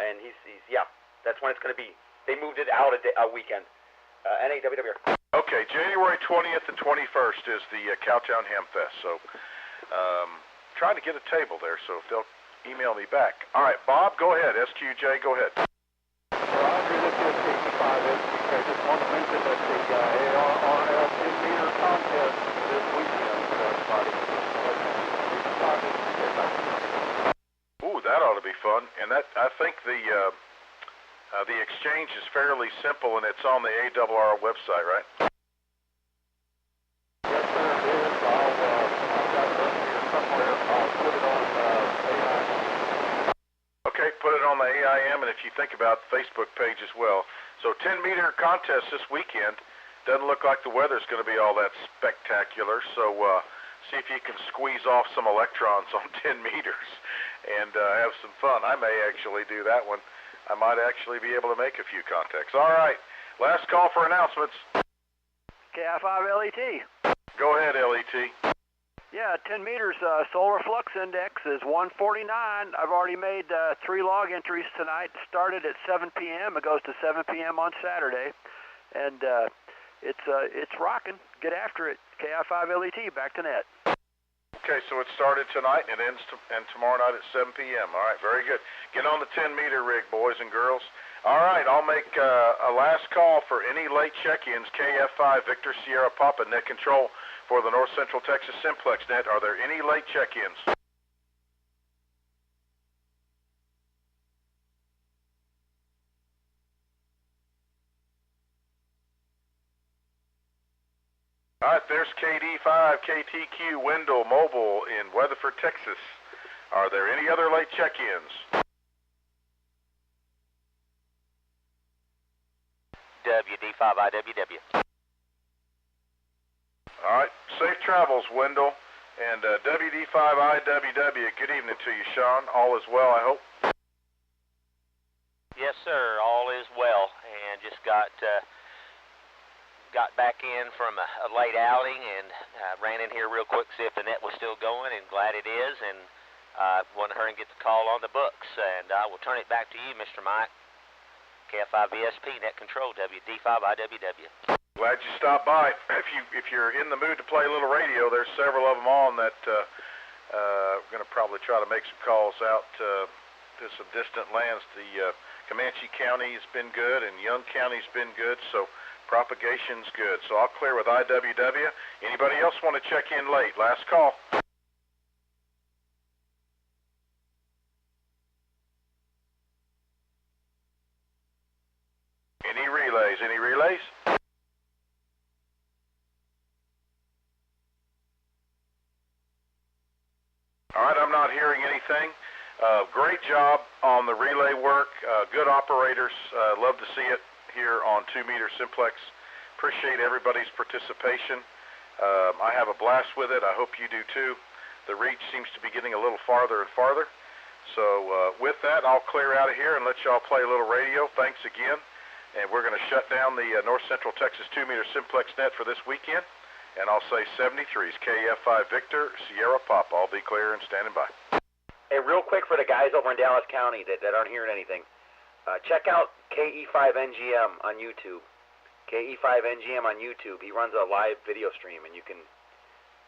and he's yeah, that's when it's going to be. They moved it out a weekend. NAWWR. Okay, January 20th and 21st is the Cowtown Hamfest. So, trying to get a table there. So if they'll email me back. All right, Bob, go ahead. SQJ, go ahead. Roger, this is KC5 SQJ. I just want to mention that the ARRL 10-meter contest this weekend, everybody. Ooh, that ought to be fun. And that, I think the exchange is fairly simple, and it's on the ARRL website, right? Yes, sir, it is. I've got it up here somewhere. I'll put it on AIM. Okay, put it on the AIM, and if you think about the Facebook page as well. So 10-meter contest this weekend. Doesn't look like the weather's going to be all that spectacular, so see if you can squeeze off some electrons on 10 meters and have some fun. I may actually do that one. I might actually be able to make a few contacts. All right, last call for announcements. KI5LET. Go ahead, LET. Yeah, 10 meters, solar flux index is 149. I've already made 3 log entries tonight. Started at 7 p.m. It goes to 7 p.m. on Saturday. And it's rocking. Get after it. KI5LET, back to net. Okay, so it started tonight and it ends tomorrow night at 7 p.m. All right, very good. Get on the 10-meter rig, boys and girls. All right, I'll make a last call for any late check-ins. KF5 Victor Sierra Papa net control for the North Central Texas Simplex net. Are there any late check-ins? All right, there's KD5, KTQ, Wendell, Mobile in Weatherford, Texas. Are there any other late check-ins? WD5IWW. All right, safe travels, Wendell. And WD5IWW, good evening to you, Sean. All is well, I hope? Yes, sir, all is well. And just got back in from a late outing and ran in here real quick to see if the net was still going, and glad it is, and wanted to hurry and get the call on the books. And I will turn it back to you, Mr. Mike. KF5VSP, net control, WD5IWW. Glad you stopped by. If you're in the mood to play a little radio, there's several of them on that We're going to probably try to make some calls out to some distant lands. The Comanche County has been good, and Young County's been good, so propagation's good. So I'll clear with IWW. Anybody else want to check in late? Last call. Any relays? Any relays? All right, I'm not hearing anything. Great job on the relay work. Good operators. Love to see it here on 2-meter Simplex. Appreciate everybody's participation. I have a blast with it. I hope you do too. The reach seems to be getting a little farther and farther. So with that, I'll clear out of here and let y'all play a little radio. Thanks again. And we're going to shut down the North Central Texas 2-meter Simplex net for this weekend. And I'll say 73's KF5 Victor, Sierra Pop. I'll be clear and standing by. Hey, real quick for the guys over in Dallas County that aren't hearing anything. Check out KE5NGM on YouTube. KE5NGM on YouTube. He runs a live video stream, and you can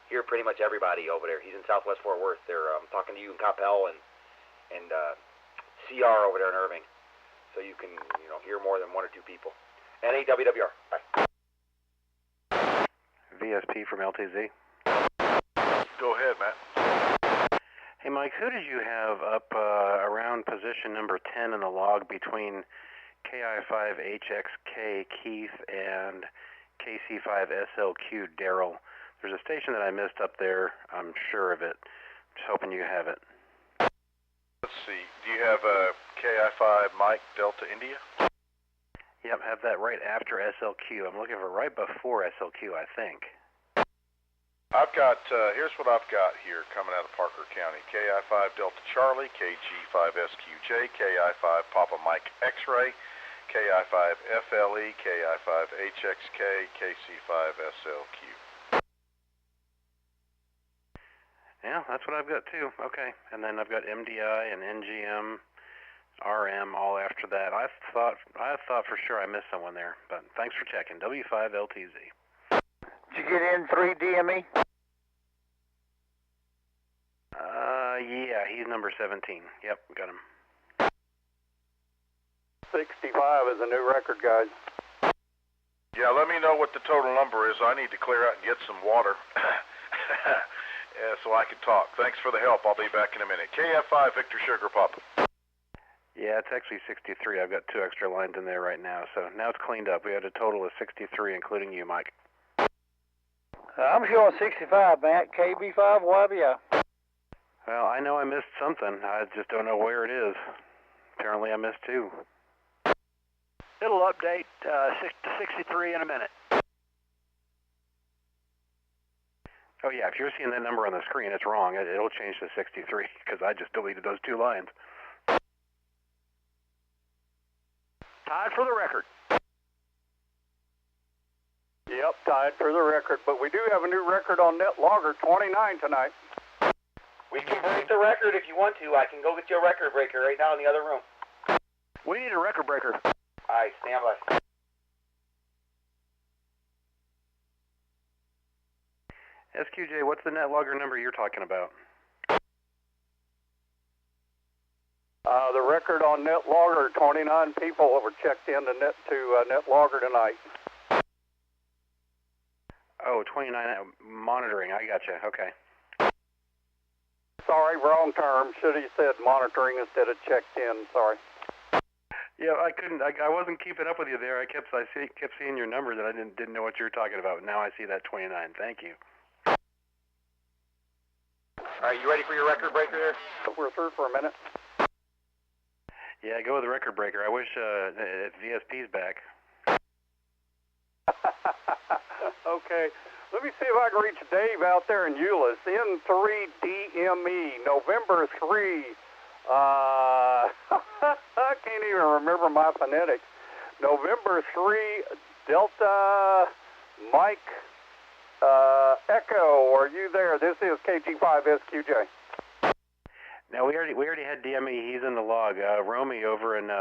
hear pretty much everybody over there. He's in Southwest Fort Worth. I'm talking to you in Coppell and CR over there in Irving. So you can hear more than 1 or 2 people. And AWWR. Bye. VSP from LTZ. Go ahead, Matt. Hey, Mike, who did you have up around position number 10 in the log between KI5HXK Keith and KC5SLQ Daryl? There's a station that I missed up there. I'm sure of it. Just hoping you have it. Let's see. Do you have KI5 Mike Delta India? Yep, have that right after SLQ. I'm looking for right before SLQ, I think. I've got, here's what I've got here coming out of Parker County. KI5 Delta Charlie, KG5SQJ, KI5 Papa Mike X-Ray, KI5 FLE, KI5 HXK, KC5SLQ. Yeah, that's what I've got too. Okay, and then I've got MDI and NGM, RM all after that. I thought for sure I missed someone there, but thanks for checking. W5LTZ. Did you get in 3 DME? Yeah, he's number 17. Yep, got him. 65 is a new record, guys. Yeah, let me know what the total number is. I need to clear out and get some water so I can talk. Thanks for the help. I'll be back in a minute. KF5 Victor Sugar Papa. Yeah, it's actually 63. I've got 2 extra lines in there right now, so now it's cleaned up. We had a total of 63, including you, Mike. I'm showing 65, Matt. KB5YBI. Well, I know I missed something. I just don't know where it is. Apparently I missed 2. It'll update to 63 in a minute. Oh, yeah, if you're seeing that number on the screen, it's wrong. It'll change to 63, because I just deleted those 2 lines. Tied for the record. Yep, tied for the record, but we do have a new record on net logger, 29 tonight. We can break the record if you want to. I can go get you a record breaker right now in the other room. We need a record breaker. All right, stand by. SQJ, what's the net logger number you're talking about? The record on net logger, 29 people were checked in to net logger tonight. Oh, 29 monitoring. I gotcha. Okay. Sorry, wrong term. Should have said monitoring instead of checked in. Sorry. Yeah, I couldn't. I wasn't keeping up with you there. I kept seeing your numbers, and I didn't know what you were talking about. Now I see that 29. Thank you. All right, you ready for your record breaker there? We're through for a minute. Yeah, go with the record breaker. I wish VSP's back. Okay. Let me see if I can reach Dave out there in Euless. N3DME, November 3. I can't even remember my phonetics. November 3, Delta Mike Echo. Are you there? This is KG5SQJ. Now we already had DME. He's in the log. Romy over in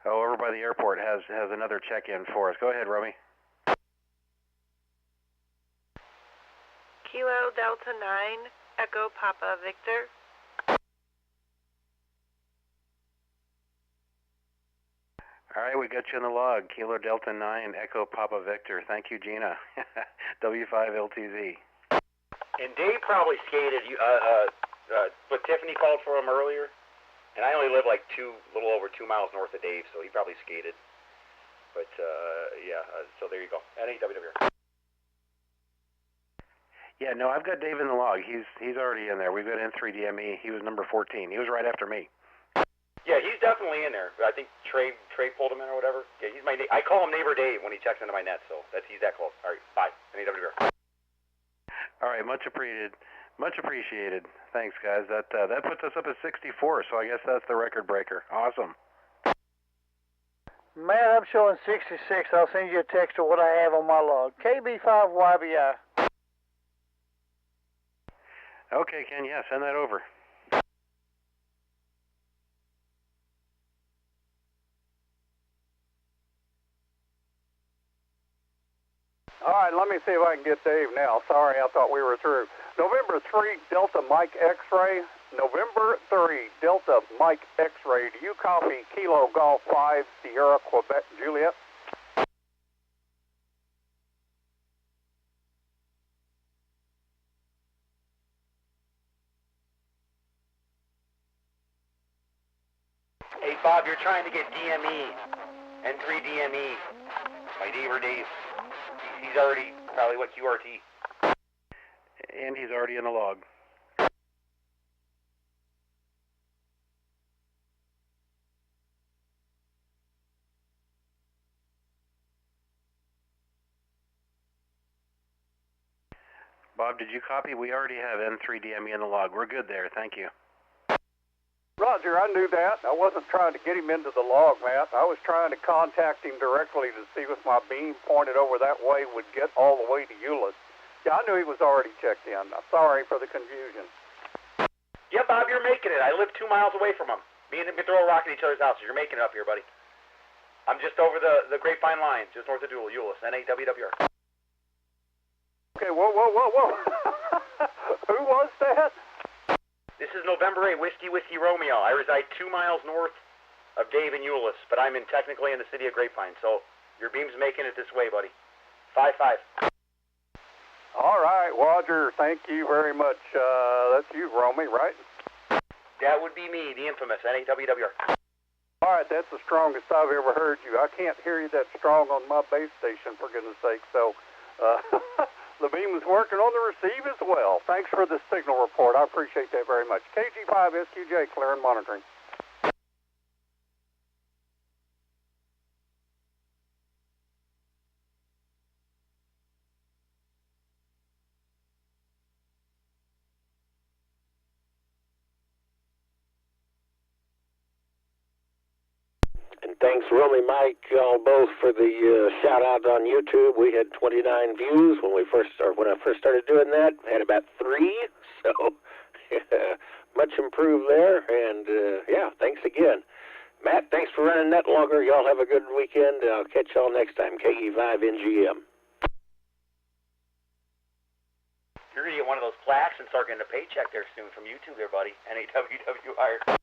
over by the airport has another check-in for us. Go ahead, Romy. Kilo Delta 9, Echo Papa Victor. All right, we got you in the log. Kilo Delta 9, Echo Papa Victor. Thank you, Gina. W5LTZ. And Dave probably skated, but Tiffany called for him earlier, and I only live like a little over 2 miles north of Dave, so he probably skated. But, so there you go. NAWWR. Yeah, no, I've got Dave in the log. He's already in there. We've got N3DME. He was number 14. He was right after me. Yeah, he's definitely in there. I think Trey pulled him in or whatever. Yeah, he's I call him Neighbor Dave when he checks into my net, so he's that close. All right, bye. NAWWR. All right, much appreciated. Much appreciated. Thanks, guys. That puts us up at 64, so I guess that's the record breaker. Awesome. Man, I'm showing 66. I'll send you a text of what I have on my log. KB5YBI. Okay, Ken, yeah, send that over. All right, let me see if I can get Dave now. Sorry, I thought we were through. November 3, Delta Mike X-Ray. November 3, Delta Mike X-Ray. Do you copy Kilo Golf 5, Sierra, Quebec, Juliet? Hey, Bob, you're trying to get DME, N3DME, my neighbor Dave. He's already, probably, QRT? And he's already in the log. Bob, did you copy? We already have N3DME in the log. We're good there. Thank you. Roger, I knew that. I wasn't trying to get him into the log, Matt. I was trying to contact him directly to see if my beam pointed over that way would get all the way to Euless. Yeah, I knew he was already checked in. I'm sorry for the confusion. Yeah, Bob, you're making it. I live 2 miles away from him. Me and him can throw a rock at each other's houses. You're making it up here, buddy. I'm just over the Grapevine line, just north of Euless, NAWWR. Okay, whoa. Who was that? This is November 8, Whiskey Romeo. I reside 2 miles north of Dave and Euless, but I'm technically in the city of Grapevine, so your beam's making it this way, buddy. 5-5. All right, Roger, thank you very much. That's you, Romy, right? That would be me, the infamous NAWWR. All right, that's the strongest I've ever heard you. I can't hear you that strong on my base station, for goodness sake, so the beam is working on the receive as well. Thanks for the signal report. I appreciate that very much. KG5SQJ, clear and monitoring. And thanks, Romy, Mike, y'all both for the shout out on YouTube. We had 29 views when I first started doing that. Had about 3, so much improved there. And yeah, thanks again, Matt. Thanks for running that logger. Y'all have a good weekend. I'll catch y'all next time. KE5NGM. You're gonna get one of those plaques and start getting a paycheck there soon from YouTube, there, buddy. NAWWR.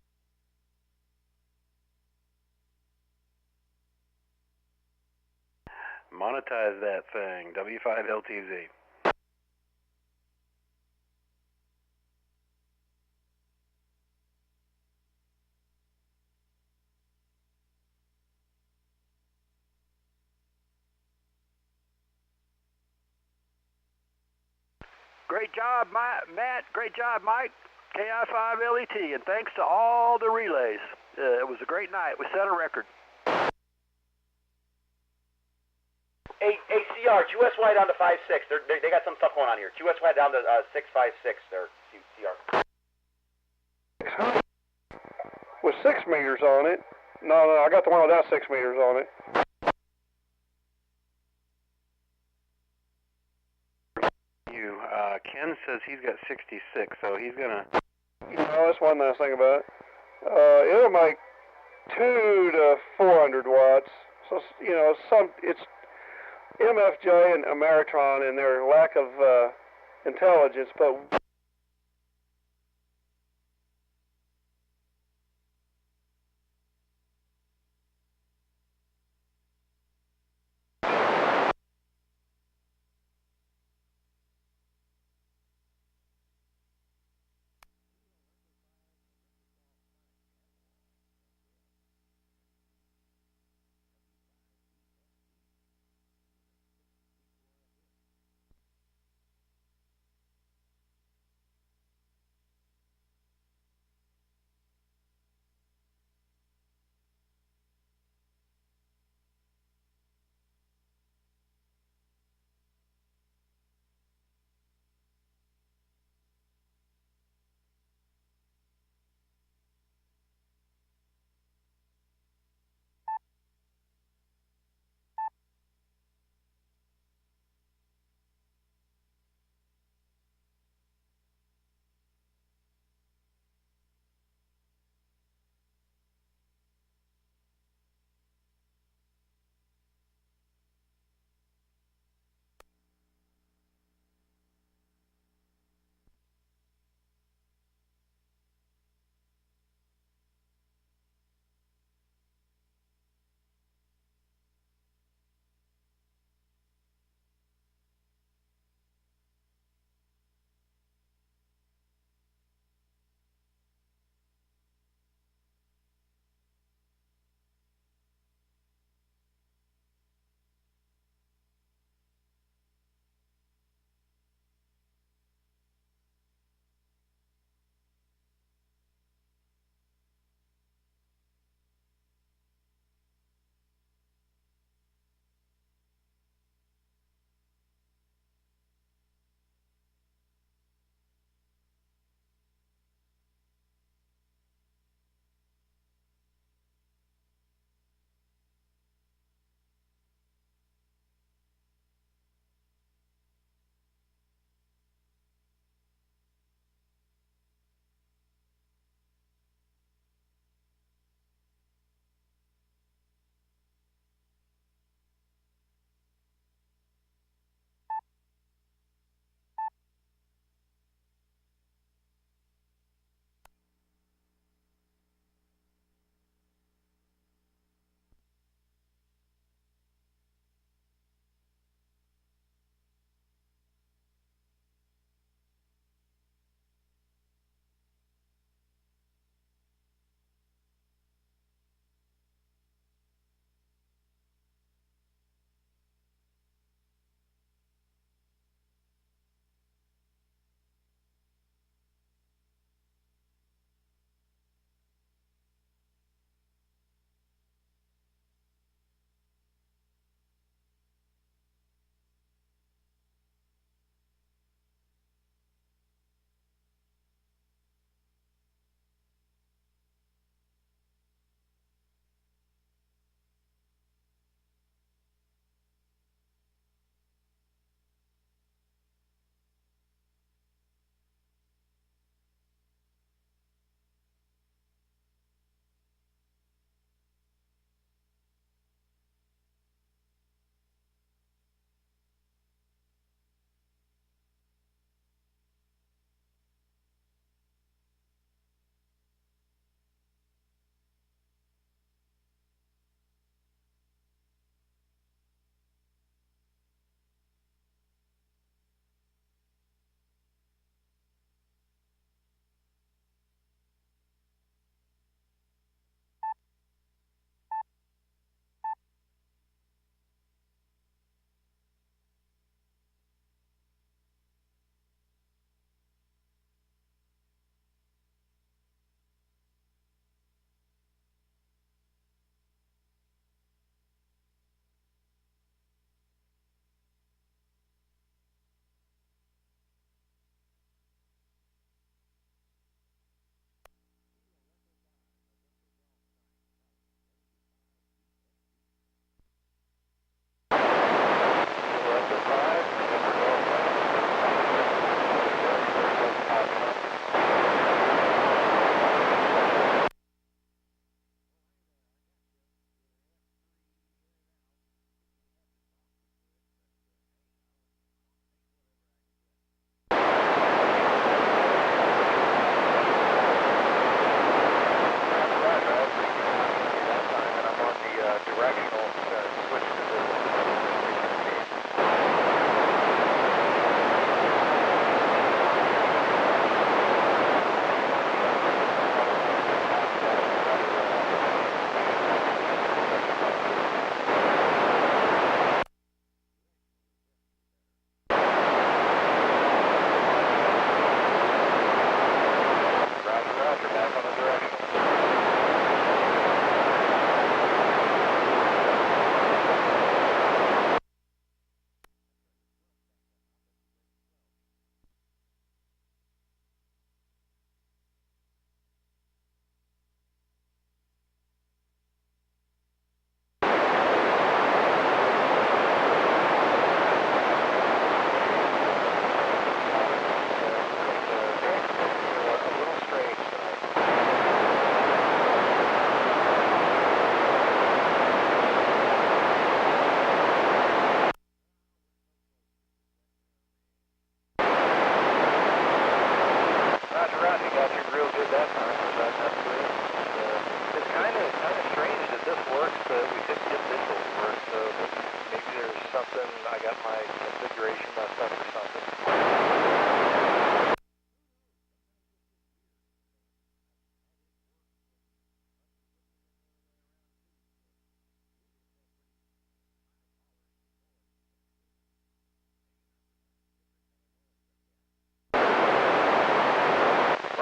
Monetize that thing. W5LTZ. Great job, Matt. Great job, Mike. KI5LET, and thanks to all the relays. It was a great night. We set a record. Hey, CR, QS wide down to 5.6. They got some stuff going on here. QS wide down to 6.56 there, CR. With 6 meters on it. No, I got the one without 6 meters on it. Ken says he's got 66, so he's gonna... You know, that's one nice thing about it. It'll make 200 to 400 watts. So, you know, it's MFJ and Ameritron and their lack of intelligence, but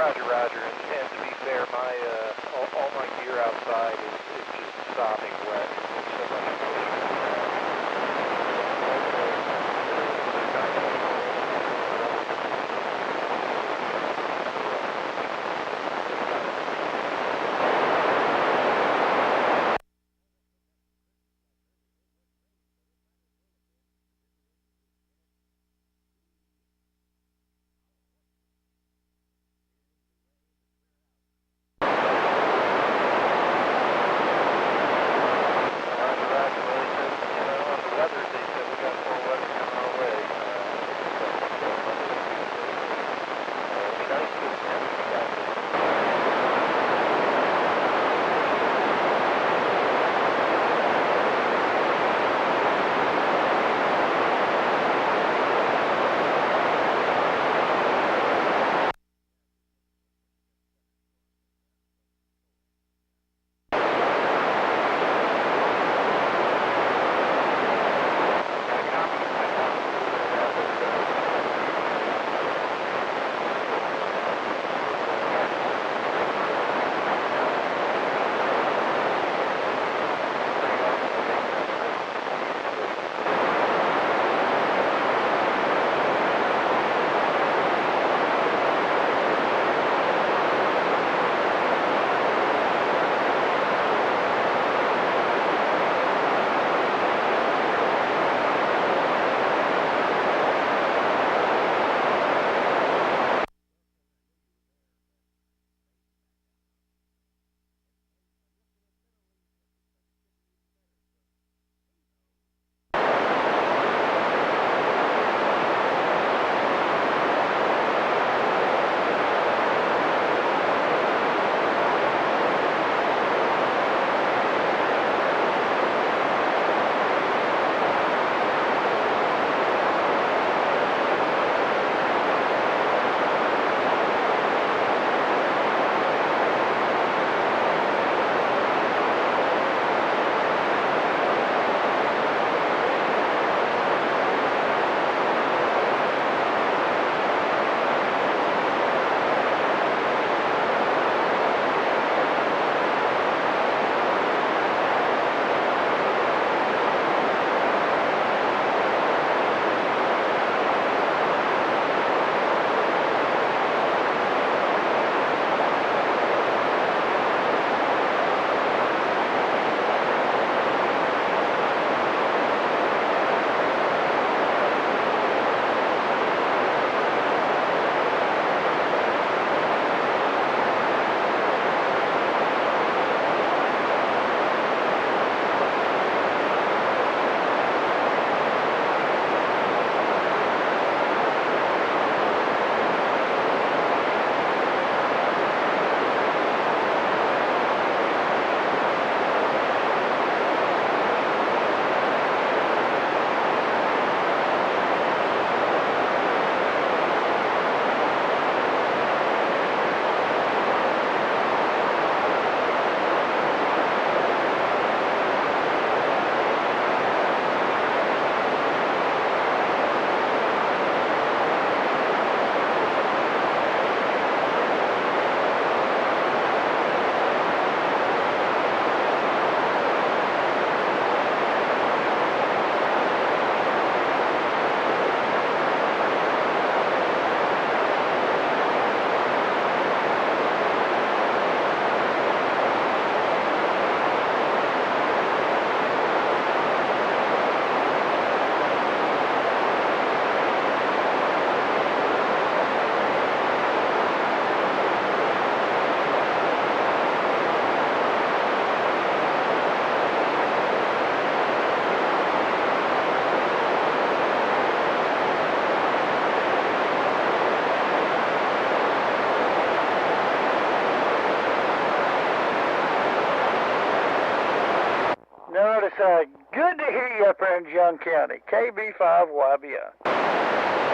Roger, Roger. And to be fair, my all my gear outside is just sopping wet. There's so much moisture around. Good to hear you up there in Young County. KB5YBI.